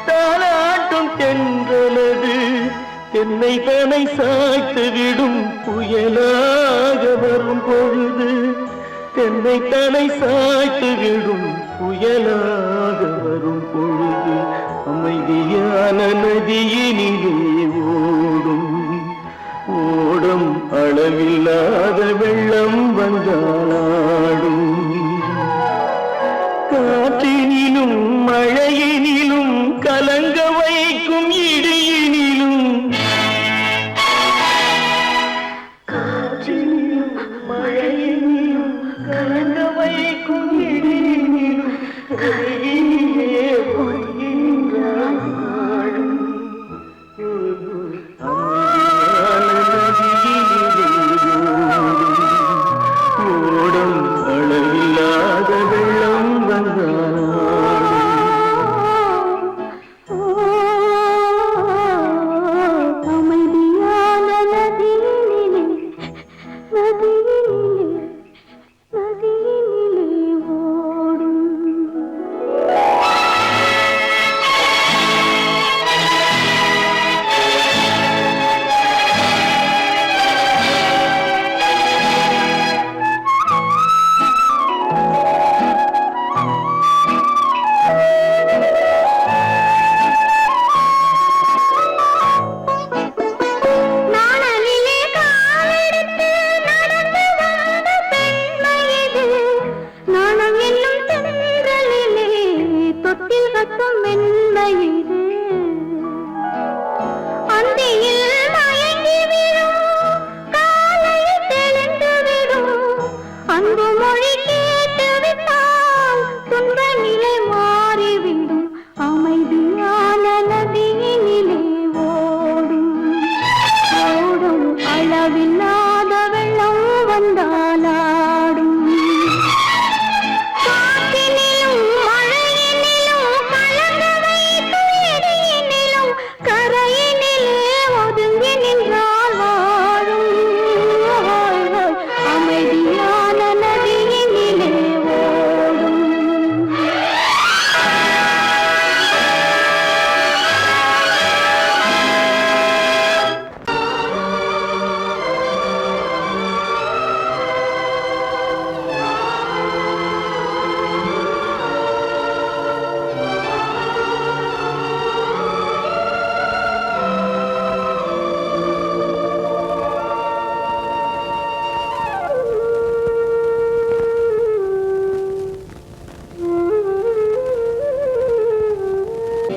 தாளாட்டும் தென்றலது. என்னை தனை சாய்த்து விடும் புயலாக வரும் பொழுது, என்னை தனை சாய்த்து விடும் புயலாக வரும் பொழுது, அமைதியான நதியினிலே ஓடும் ஓடும் அளவில்லாத வெள்ளம் வந்தாடும். காற்றினிலும் மழையினிலும் கலங்க வைக்கும் இடியினிலும், காற்றினிலும் மழையினிலும் கலங்க வைக்கும் இடியினிலும் கரையினிலே பொய்கின்றான் வாழும். ஓடும் அளவில்லாத வெள்ளம் அமைதியான நதியினிலே நதியினிலே நதியினிலே ஓடும். நாணலிலே காலெடுத்து நடந்து வந்த பெண்மை இது, நாணம் என்னும் தென்றலிலே தொட்டில் கட்டும் மென்மை இது.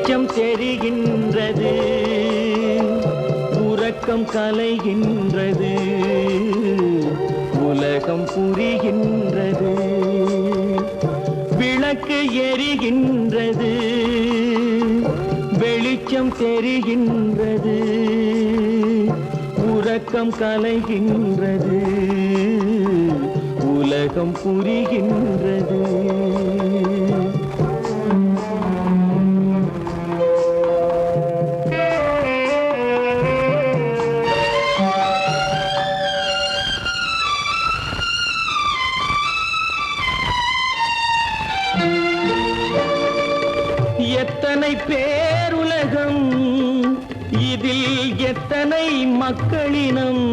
வெளிச்சம் தெரிகின்றது, உறக்கம் கலைகின்றது, உலகம் புரிகின்றது. விளக்கு எரிகின்றது, வெளிச்சம் தெரிகின்றது, உறக்கம் கலைகின்றது, உலகம் புரிகின்றது. எத்தனை பேருலகம், இதில் எத்தனை மக்களினம்,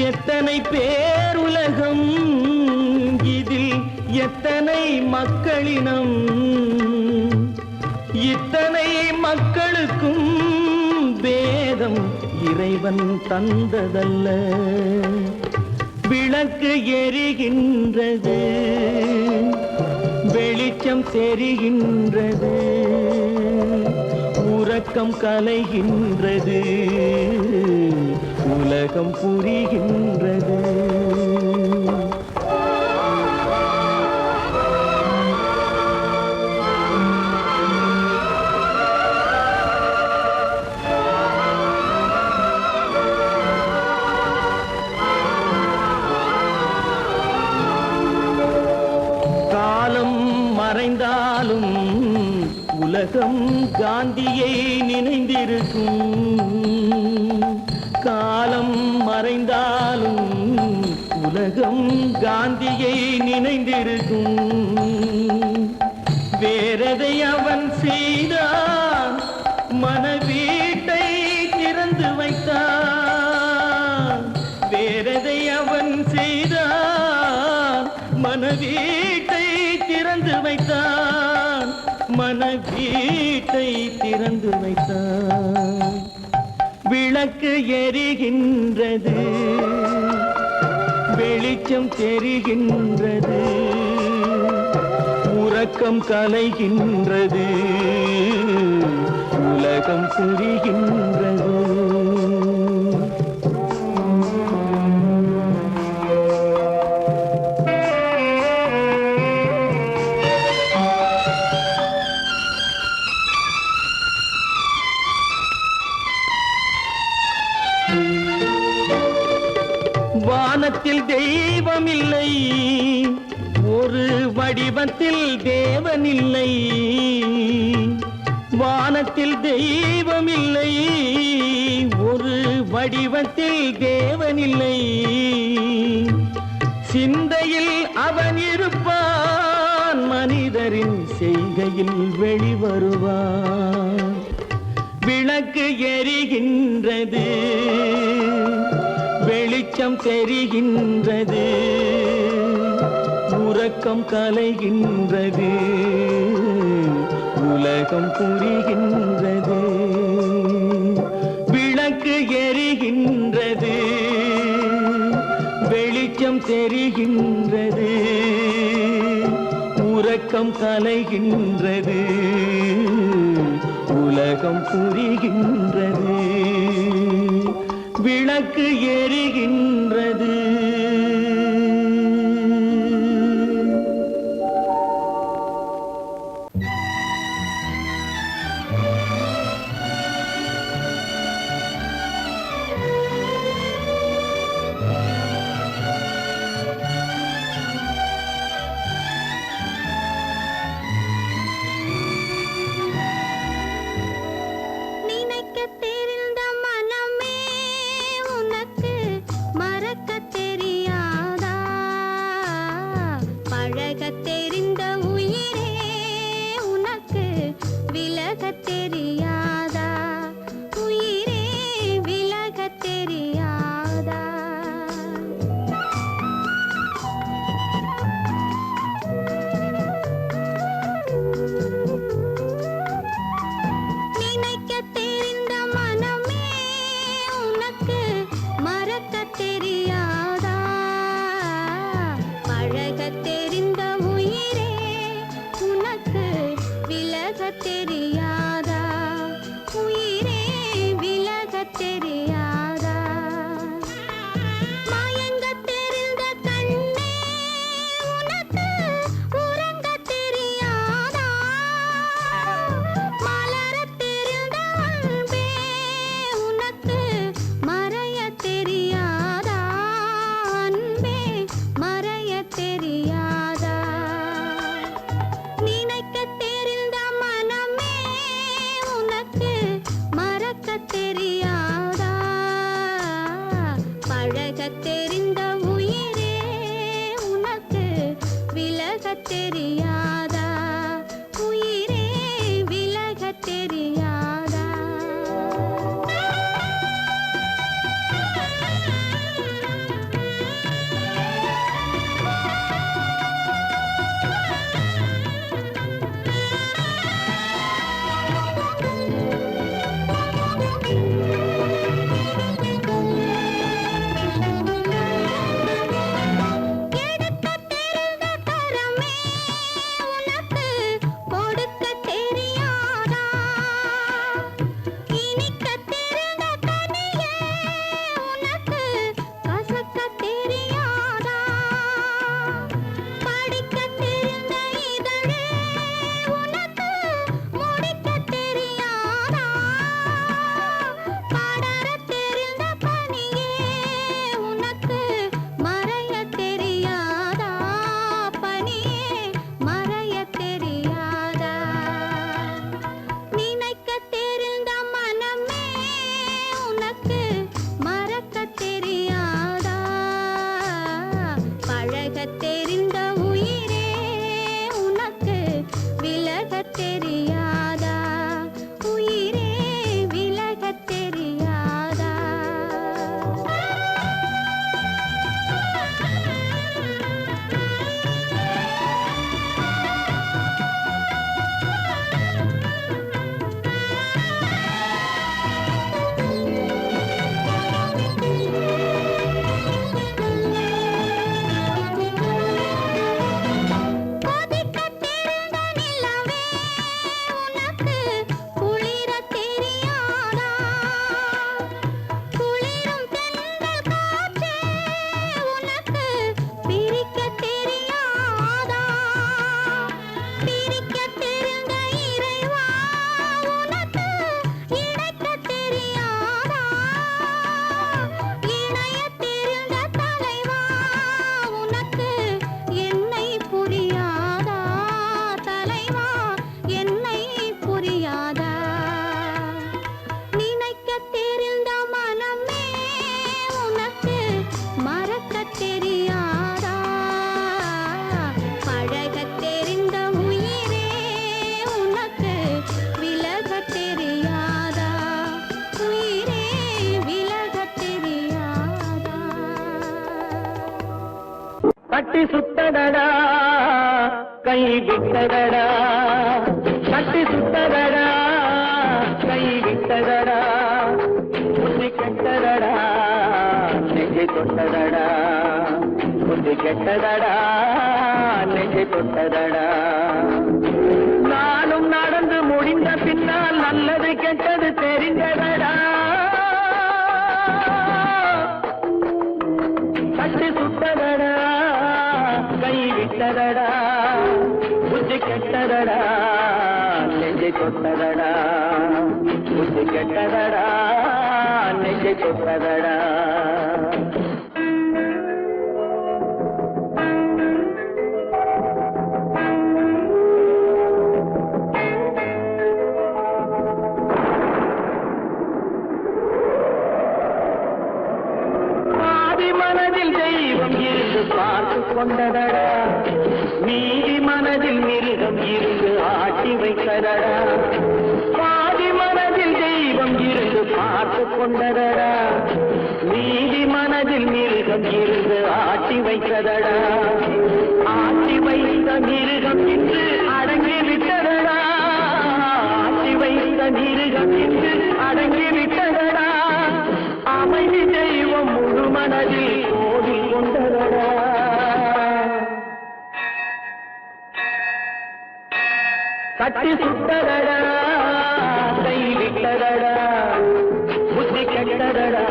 எத்தனை பேருலகம், இதில் எத்தனை மக்களினம். இத்தனை மக்களுக்கும் வேதம் இறைவன் தந்ததல்ல. விளக்கு எரிகின்றது, வெளிச்சம் தெரிகின்றது, உறக்கம் கலைகின்றது, உலகம் புரிகின்றது. காலம் மறைந்தாலும் உலகம் காந்தியை நினைந்திருக்கும். காலம் மறைந்தாலும் உலகம் காந்தியை நினைந்திருக்கும். வேறதை அவன் செய்தான், மனவீட்டை திறந்து வைத்தான். வேறதை அவன் செய்தான், மனவீட்டை திறந்து வைத்தான், மனவீட்டை திறந்து வைத்தான். விளக்கு எரிகின்றது, வெளிச்சம் தெரிகின்றது, உறக்கம் கலைகின்றது, உலகம் புரிகின்றது. வானத்தில் தெய்வம் இல்லை, ஒரு வடிவத்தில் தேவன் இல்லை. வானத்தில் தெய்வம் இல்லை, ஒரு வடிவத்தில் தேவன் இல்லை. சிந்தையில் அவன் இருப்பான், மனிதரின் செய்கையில் வெளிவருவான். விளக்கு எரிகின்றது, வெளிச்சம் தெரிகின்றது, உறக்கம் கலைகின்றது, உலகம் புரிகின்றது. விளக்கு எரிகின்றது, வெளிச்சம் தெரிகின்றது, உறக்கம் கலைகின்றது, உலகம் புரிகின்றது. விளக்கு எரிகின்றது. நினைக்க தெரிந்த மனமே உனக்கு மறக்க தெரிய தலைவா என்னை புரியாதா நினைக்க தெரிந்த மனமே உனக்கு மறக்க தெரியாதா பழக தெரிந்த உயிரே உனக்கு விலக தெரியாதா உயிரே விலக தெரியாதா கட்டி சுத்தடடா கை விட்டதடா கட்டி சுத்தடடா கை விட்டதடா புத்தி கெட்டதடா நெஞ்சை தொட்டதடா புத்தி கெட்டதடா நெஞ்சை தொட்டதடா நானும் நடந்து முடிந்த பின்னால் நல்லது கெட்டது தெரிந்ததடா கட்டி சுட்டதடா கை விட்டதடா புத்தி கெட்டதடா நெஞ்சை தொட்டதடா புத்தி கெட்டதடா நெஞ்சை தொட்டதடா மனதில் தெய்வம் இருந்து பார்த்து கொண்டதடா நீதி மனதில் மிருகம் இருந்து ஆட்டி வைத்ததடா பாதி மனதில் தெய்வம் இருந்து பார்த்து கொண்டதடா நீதி மனதில் மிருகம் இருந்து ஆட்டி வைத்ததடா ஆட்டி வைத்த மிருகம் இன்று அடங்கி விட்டதடா ஆட்டி வைத்த மிருகம் இன்று அடங்கி விட்டதடா அமைதி தெய்வம் முழு மனதில் கோவில் கொண்டதடா கட்டி சுட்டதடா கை விட்டதடா புத்தி கெட்டதடா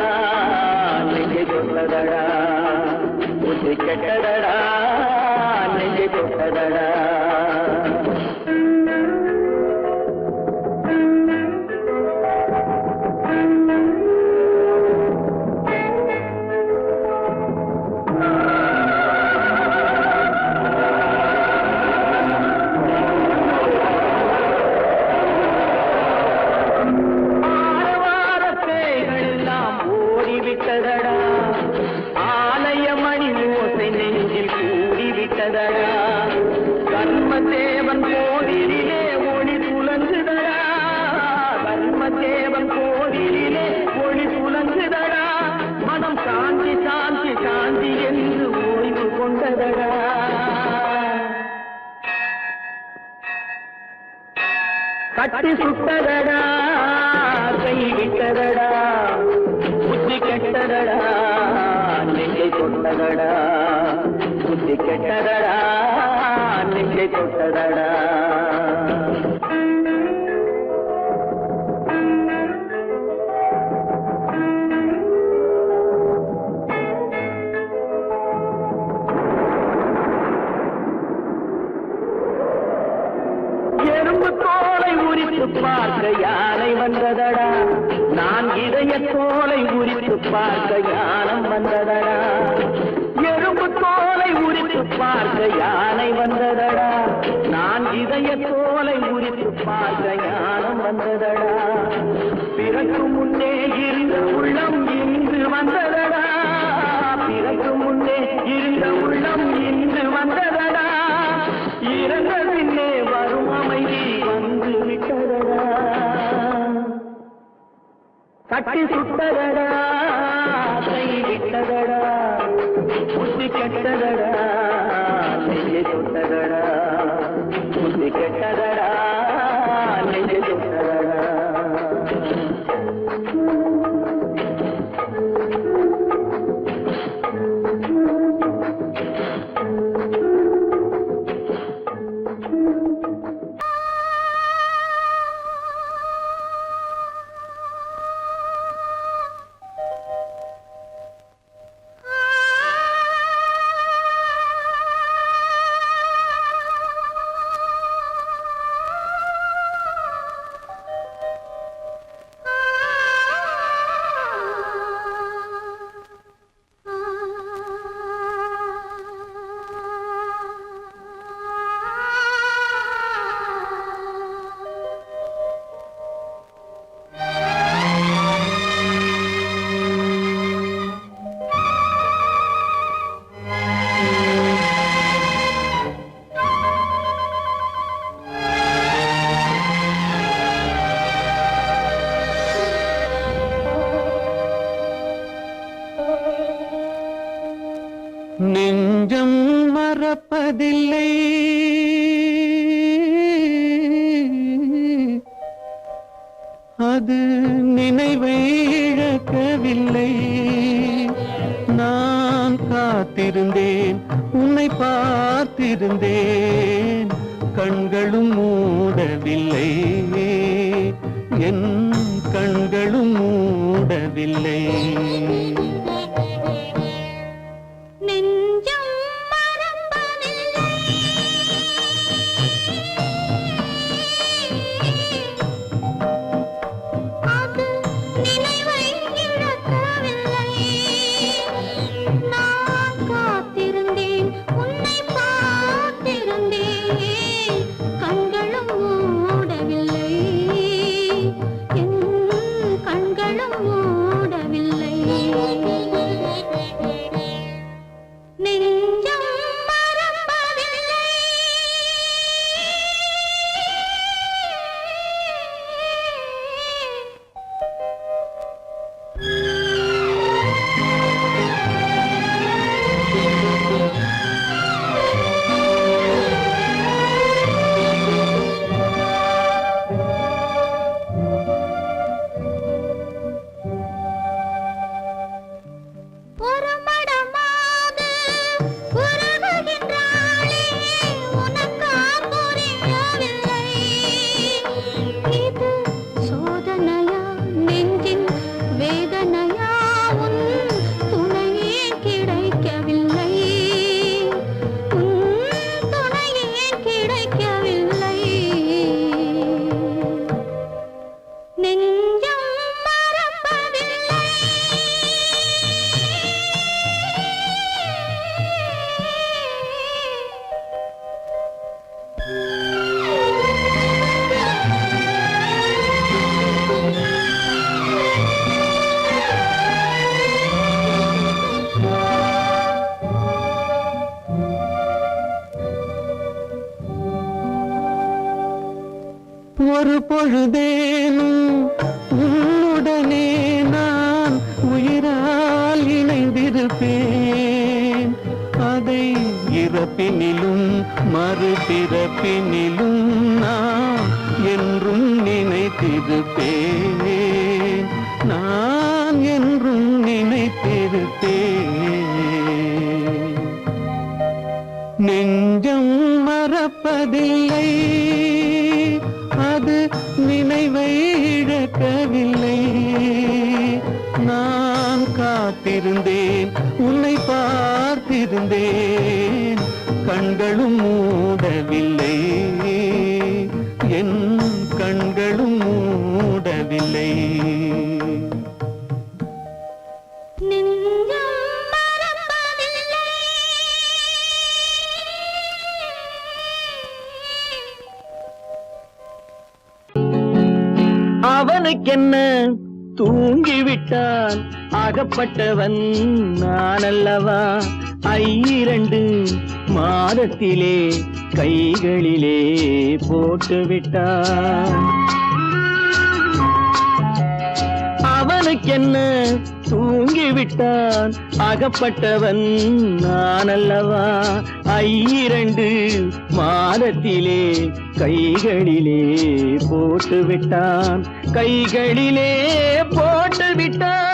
நெஞ்சை தொட்டதடா புத்தி கெட்டதடா நெஞ்சை தொட்டதடா ஆலயமணி ஓசை நெஞ்சில் கூடிவிட்டதடா கர்மதேவன் கோவிலிலே ஒளி புலங்குதடா கர்மதேவன் கோவிலிலே ஒளி புலங்குதடா மனம் சாந்தி சாந்தி சாந்தி என்று ஓய்வு கொண்டதடா கட்டி சுட்டதடா கை விட்டதடா புத்தி கெட்டதடா நெஞ்சை தொட்டதடா புத்தி கெட்டதடா நெஞ்சை தொட்டதடா எறும்பு தோலை உரித்து பார்க்க யானை வந்ததடா நான் இதய தோலை உரித்து பார்க்க யானம் வந்ததடா எறும்பு தோலை உரித்து பார்க்க யானை வந்ததடா நான் இதய தோலை உரித்து பார்க்க யானம் வந்ததடா பிறகு முன்னே இருந்த உள்ளம் இன்று வந்ததடா பிறகு முன்னே இருந்த உள்ளம் இன்று வந்ததடா இறந்த பின்னே வரும் அமைதி வந்து விட்டதடா கட்டி சுட்டதடா கை விட்டதடா புத்தி கெட்டதடா நெஞ்சை தொட்டதடா புத்தி கெட்டதடா நெஞ்சை தொட்டதடா அது நினைவை இழக்கவில்லை. நான் காத்திருந்தேன், உன்னை பார்த்திருந்தேன், கண்களும் மூடவில்லை, என் கண்களும் மூடவில்லை. நெஞ்சம் மறப்பதில்லை, அது நினைவை இழக்கவில்லை. நான் காத்திருந்தேன், உன்னை பார்த்திருந்தேன், கண்களும் மூடவில்லை, என் கண்களும் மூடவில்லை. நெஞ்சம் மறப்பதில்லை. ஒரு மடமாக உருகுகின்றாளே, உனக்கா புரியவில்லை? இது சோதனையா, நெஞ்சின் வேதனையா, உன் துணையே கிடைக்கவில்லை, உன் துணையே கிடைக்கவில்லை. நெஞ்சம் மறப்பதில்லை. ஒரு பொழுதேனும் உன்னுடனே நான் உயிரால் இணைந்திருப்பேன். அதை இறப்பினிலும் மறுபிறப்பினிலும் நான் என்றும் நினைத்திருப்பேன், நான் என்றும் நினைத்திருப்பேன். நெஞ்சம் மறப்பதில்லை, அது நினைவை இழக்கவில்லை. நான் காத்திருந்தேன், உன்னை பார்த்திருந்தேன், கண்களும் மூடவில்லை, என் கண்களும் மூடவில்லை. நெஞ்சம் மறப்பதில்லை. அவனுக்கென்ன தூங்கிவிட்டான், அகப்பட்டவன் நான் அல்லவா? 2 மாதத்திலே கைகளிலே போட்டு விட்டான். அவனுக்கென்ன தூங்கிவிட்டான், அகப்பட்டவன் நான் அல்லவா? 2 மாதத்திலே கைகளிலே போட்டு விட்டான், கைகளிலே போட்டு விட்டான்.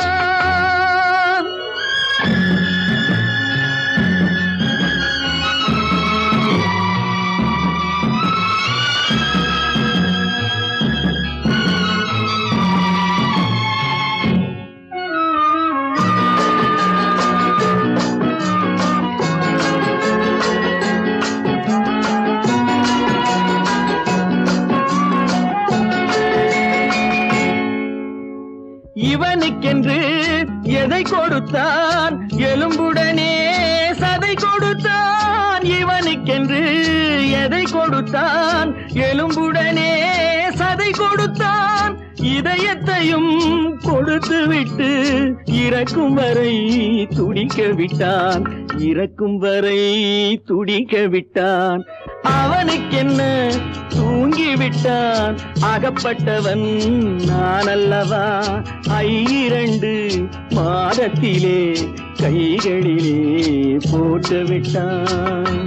இவனுக்கென்று எதை கொடுத்தான், எலும்புடனே சதை கொடுத்தான். இவனுக்கென்று எதை கொடுத்தான், எலும்புடனே சதை கொடுத்தான். இதயத்தையும் கொடுத்து விட்டு இறக்கும் வரை துடிக்க விட்டான், இறக்கும் வரை துடிக்க விட்டான். அவனுக்கென்ன தூங்கிவிட்டான், அகப்பட்டவன் நான் அல்லவா? 2 மாதத்திலே கைகளிலே போட்டு விட்டான்.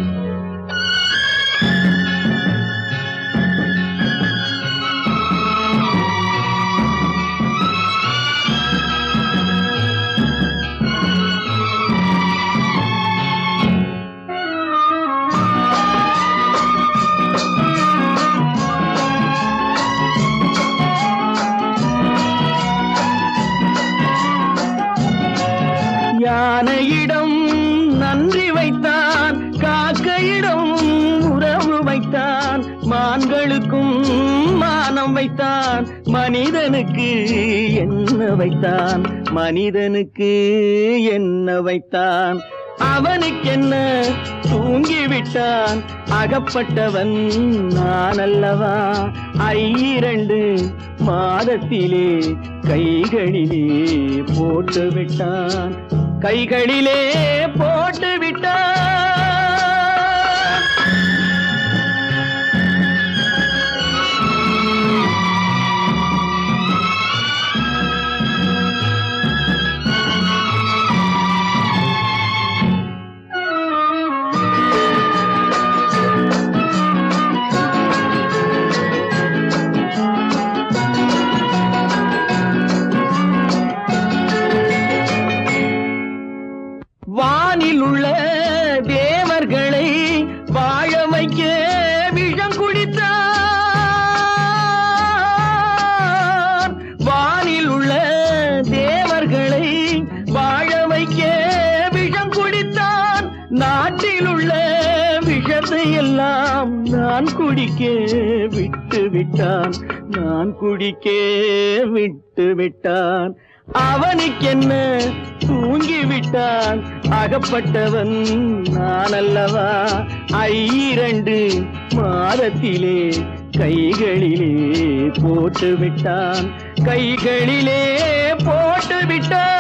மான்களுக்கும் மானம் வைத்தான், மனிதனுக்கு என்ன வைத்தான், மனிதனுக்கு என்ன வைத்தான். அவனுக்கென்ன தூங்கிவிட்டான், அகப்பட்டவன் நான் அல்லவா. 2 மாதத்திலே கைகளிலே போட்டு விட்டான், கைகளிலே போட்டு விட்டான். வானில் உள்ள தேவர்களை வாழ வைக்க விஷம் குடித்தான். வானில் உள்ள தேவர்களை வாழ வைக்க விஷம் குடித்தான். நாட்டில் உள்ள விஷத்தை எல்லாம் நான் குடிக்க விட்டு விட்டான், நான் குடிக்க விட்டு விட்டான். அவனுக்கென்ன தூங்கிவிட்டான், அகப்பட்டவன் நான் அல்லவா. 2 மாதத்திலே கைகளிலே போட்டு விட்டான், கைகளிலே போட்டு விட்டான்.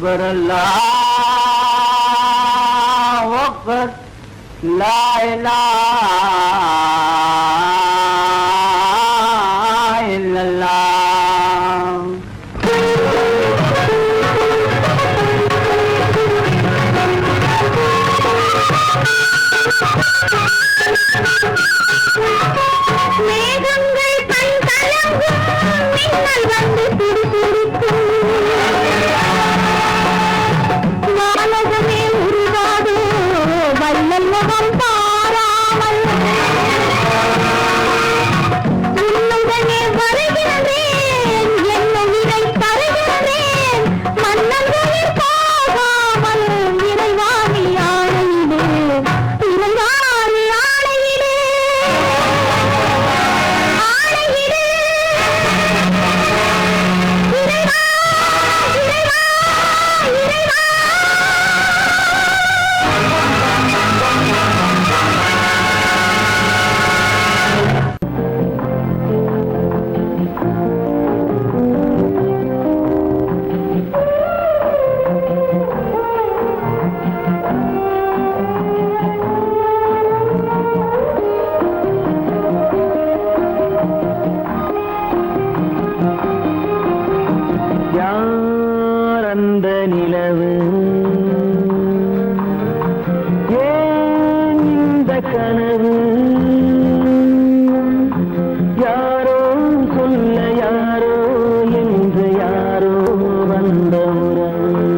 أكبر الله أكبر لا إله إلا الله மேகங்கள் கண் கலங்கும் மின்னல் வந்து துடிதுடிக்கும் வானகமே உருவாதோ வள்ளல் முகம் பாராமல் உன்னுடனே வருகிறேன் என்ன இதை தருகிறேன் மன்னன்களில் போகாமல் இறைவாணி ஆணையிலே இறைவாணி ஆணையிலே ஆணையிலே இறைவா இறைவா இறைவா யார் அந்த நிலவு ஏன் இந்த கனவு யாரோ சொல்ல யாரோ என்று யாரோ வந்த உறவு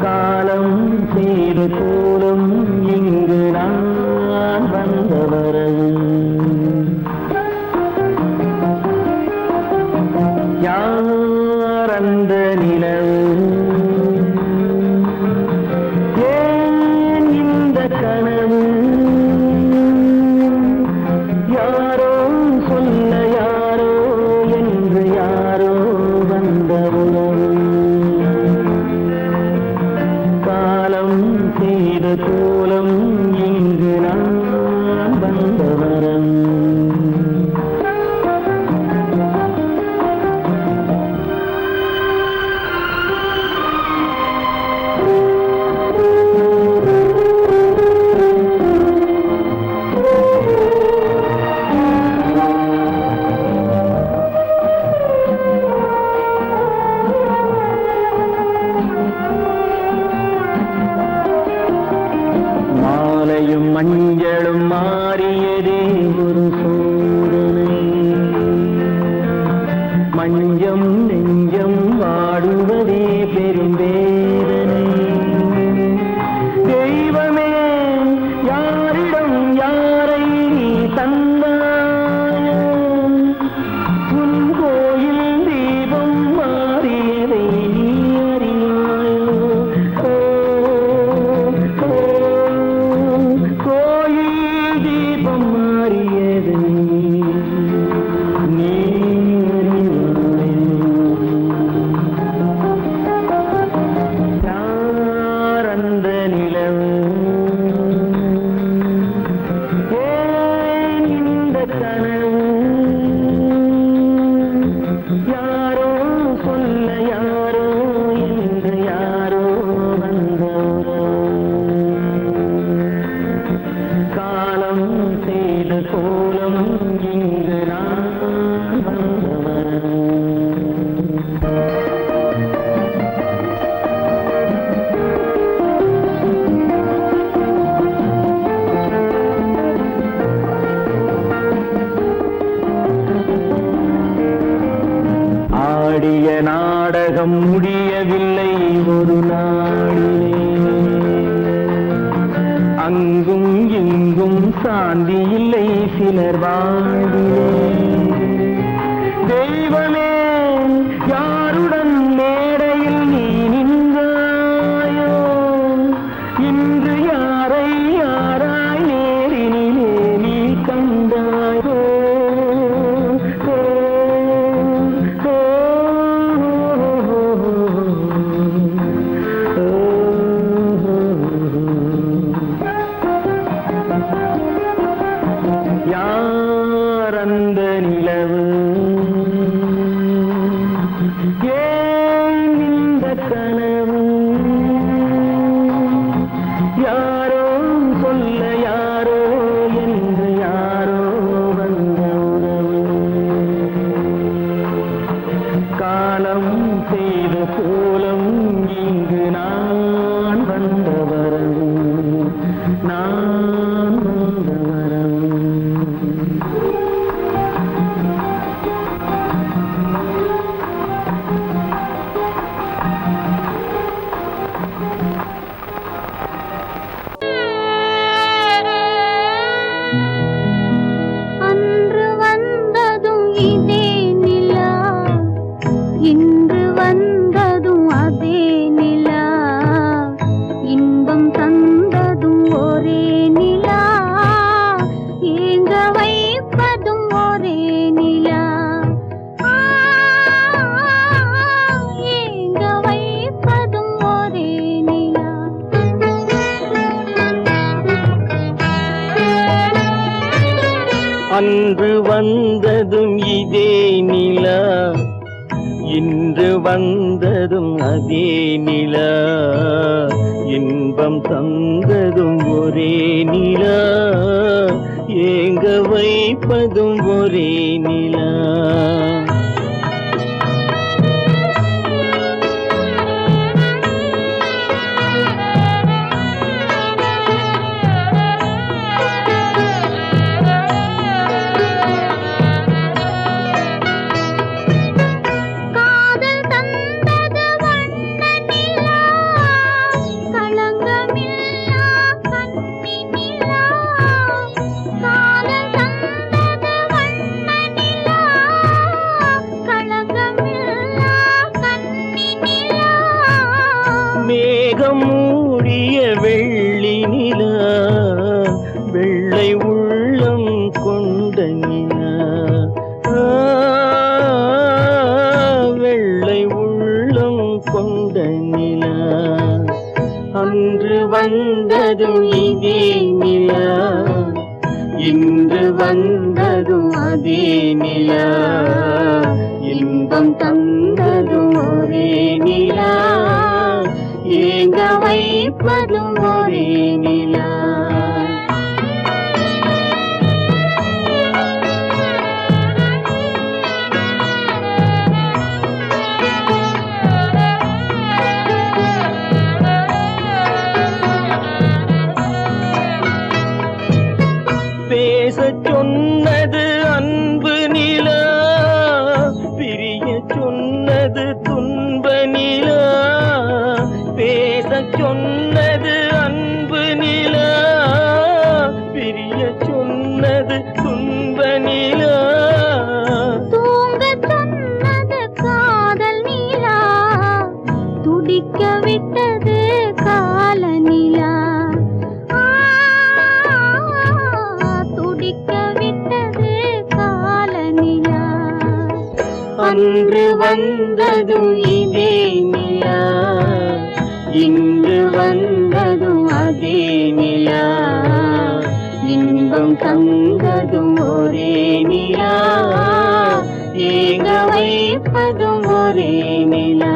காலம் செய்து போலும் இங்கு நான் வந்த வரவு யார் அந்த நிலவு ஏன் இந்த கனவு யாரோ சொல்ல யாரோ என்று யாரோ வந்த உறவு காலம் செய்த கோலம் இங்கு நான் வந்த வரவு மாலையும் மஞ்சளும் மாறியதே ஒரு சோதனை மஞ்சம் நெஞ்சம் வாடுவதே பெரும் வேதனை தெய்வமே யாரிடம் யாரை நீ தந்தாயோ உன் கோயில் தீபம் மாறியதை நீ அறியாயோ கோயில் தீபம் மாறியது நீ யார் அந்த நிலவு ஏன் இந்த கனவு யாரோ சொல்ல யாரோ என்று யாரோ வந்த காலம் செய்த கோலம் இங்கு நான் வந்தவன் ஆடிய நாடகம் முடியவில்லை ஒரு நாளிலே அங்கும் இங்கும் சாந்தி இல்லை சிலர் வாழ்விலே தெய்வமே யாருடன் மேடையில் நீ நின்றாயோ இன்று யாரை யாராய் நேரினிலே நீ கண்டாயோ யார் அந்த நிலவு ஏன் இதே நிலா இன்று வந்ததும் அதே நிலா இன்பம் தந்ததும் ஒரே நிலா ஏங்க வைப்பதும் ஒரே நிலா ஏங்க வைப்பதும் ஒரே நிலா அன்று வந்ததும் இதே நிலா இன்று வந்ததும் அதே நிலா இன்பம் தந்ததும் ஒரே நிலா ஏங்க வைப்பதும் ஒரே நிலா காதல் தந்தது வண்ண நிலா களங்கமில்லா கன்னி நிலா காதல் தந்தது வண்ண நிலா களங்கமில்லா கன்னி நிலா மேகம் மூடிய வெள்ளி நிலா வெள்ளை உள்ளம் கொண்ட நிலா வெள்ளை உள்ளம் கொண்ட நிலா அன்று வந்ததும் இதே நிலா இன்று வந்ததும் அதே நிலா இன்பம் தந்ததும் ஒரே நிலா ஏங்க வைப்பதும் ஒரே நிலா பேசச் சொன்னது அன்பு நிலா பிரிய சொன்னது துன்ப நிலா பேசச் சொன்னது அன்பு நிலா பிரிய சொன்னது துன்ப நிலா தூங்கச் சொன்னது காதல் நிலா துடிக்க விட்டது கால நிலா துடிக்க விட்டது கால நிலா அன்று வந்ததும் இதே நிலா இன்று வந்ததும் அதே நிலா இன்பம் தந்ததும் ஒரே நிலா ஏங்க வைப்பதும் ஒரே நிலா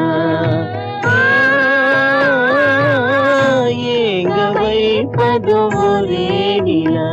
ஏங்க வைப்பதும் ஒரே நிலா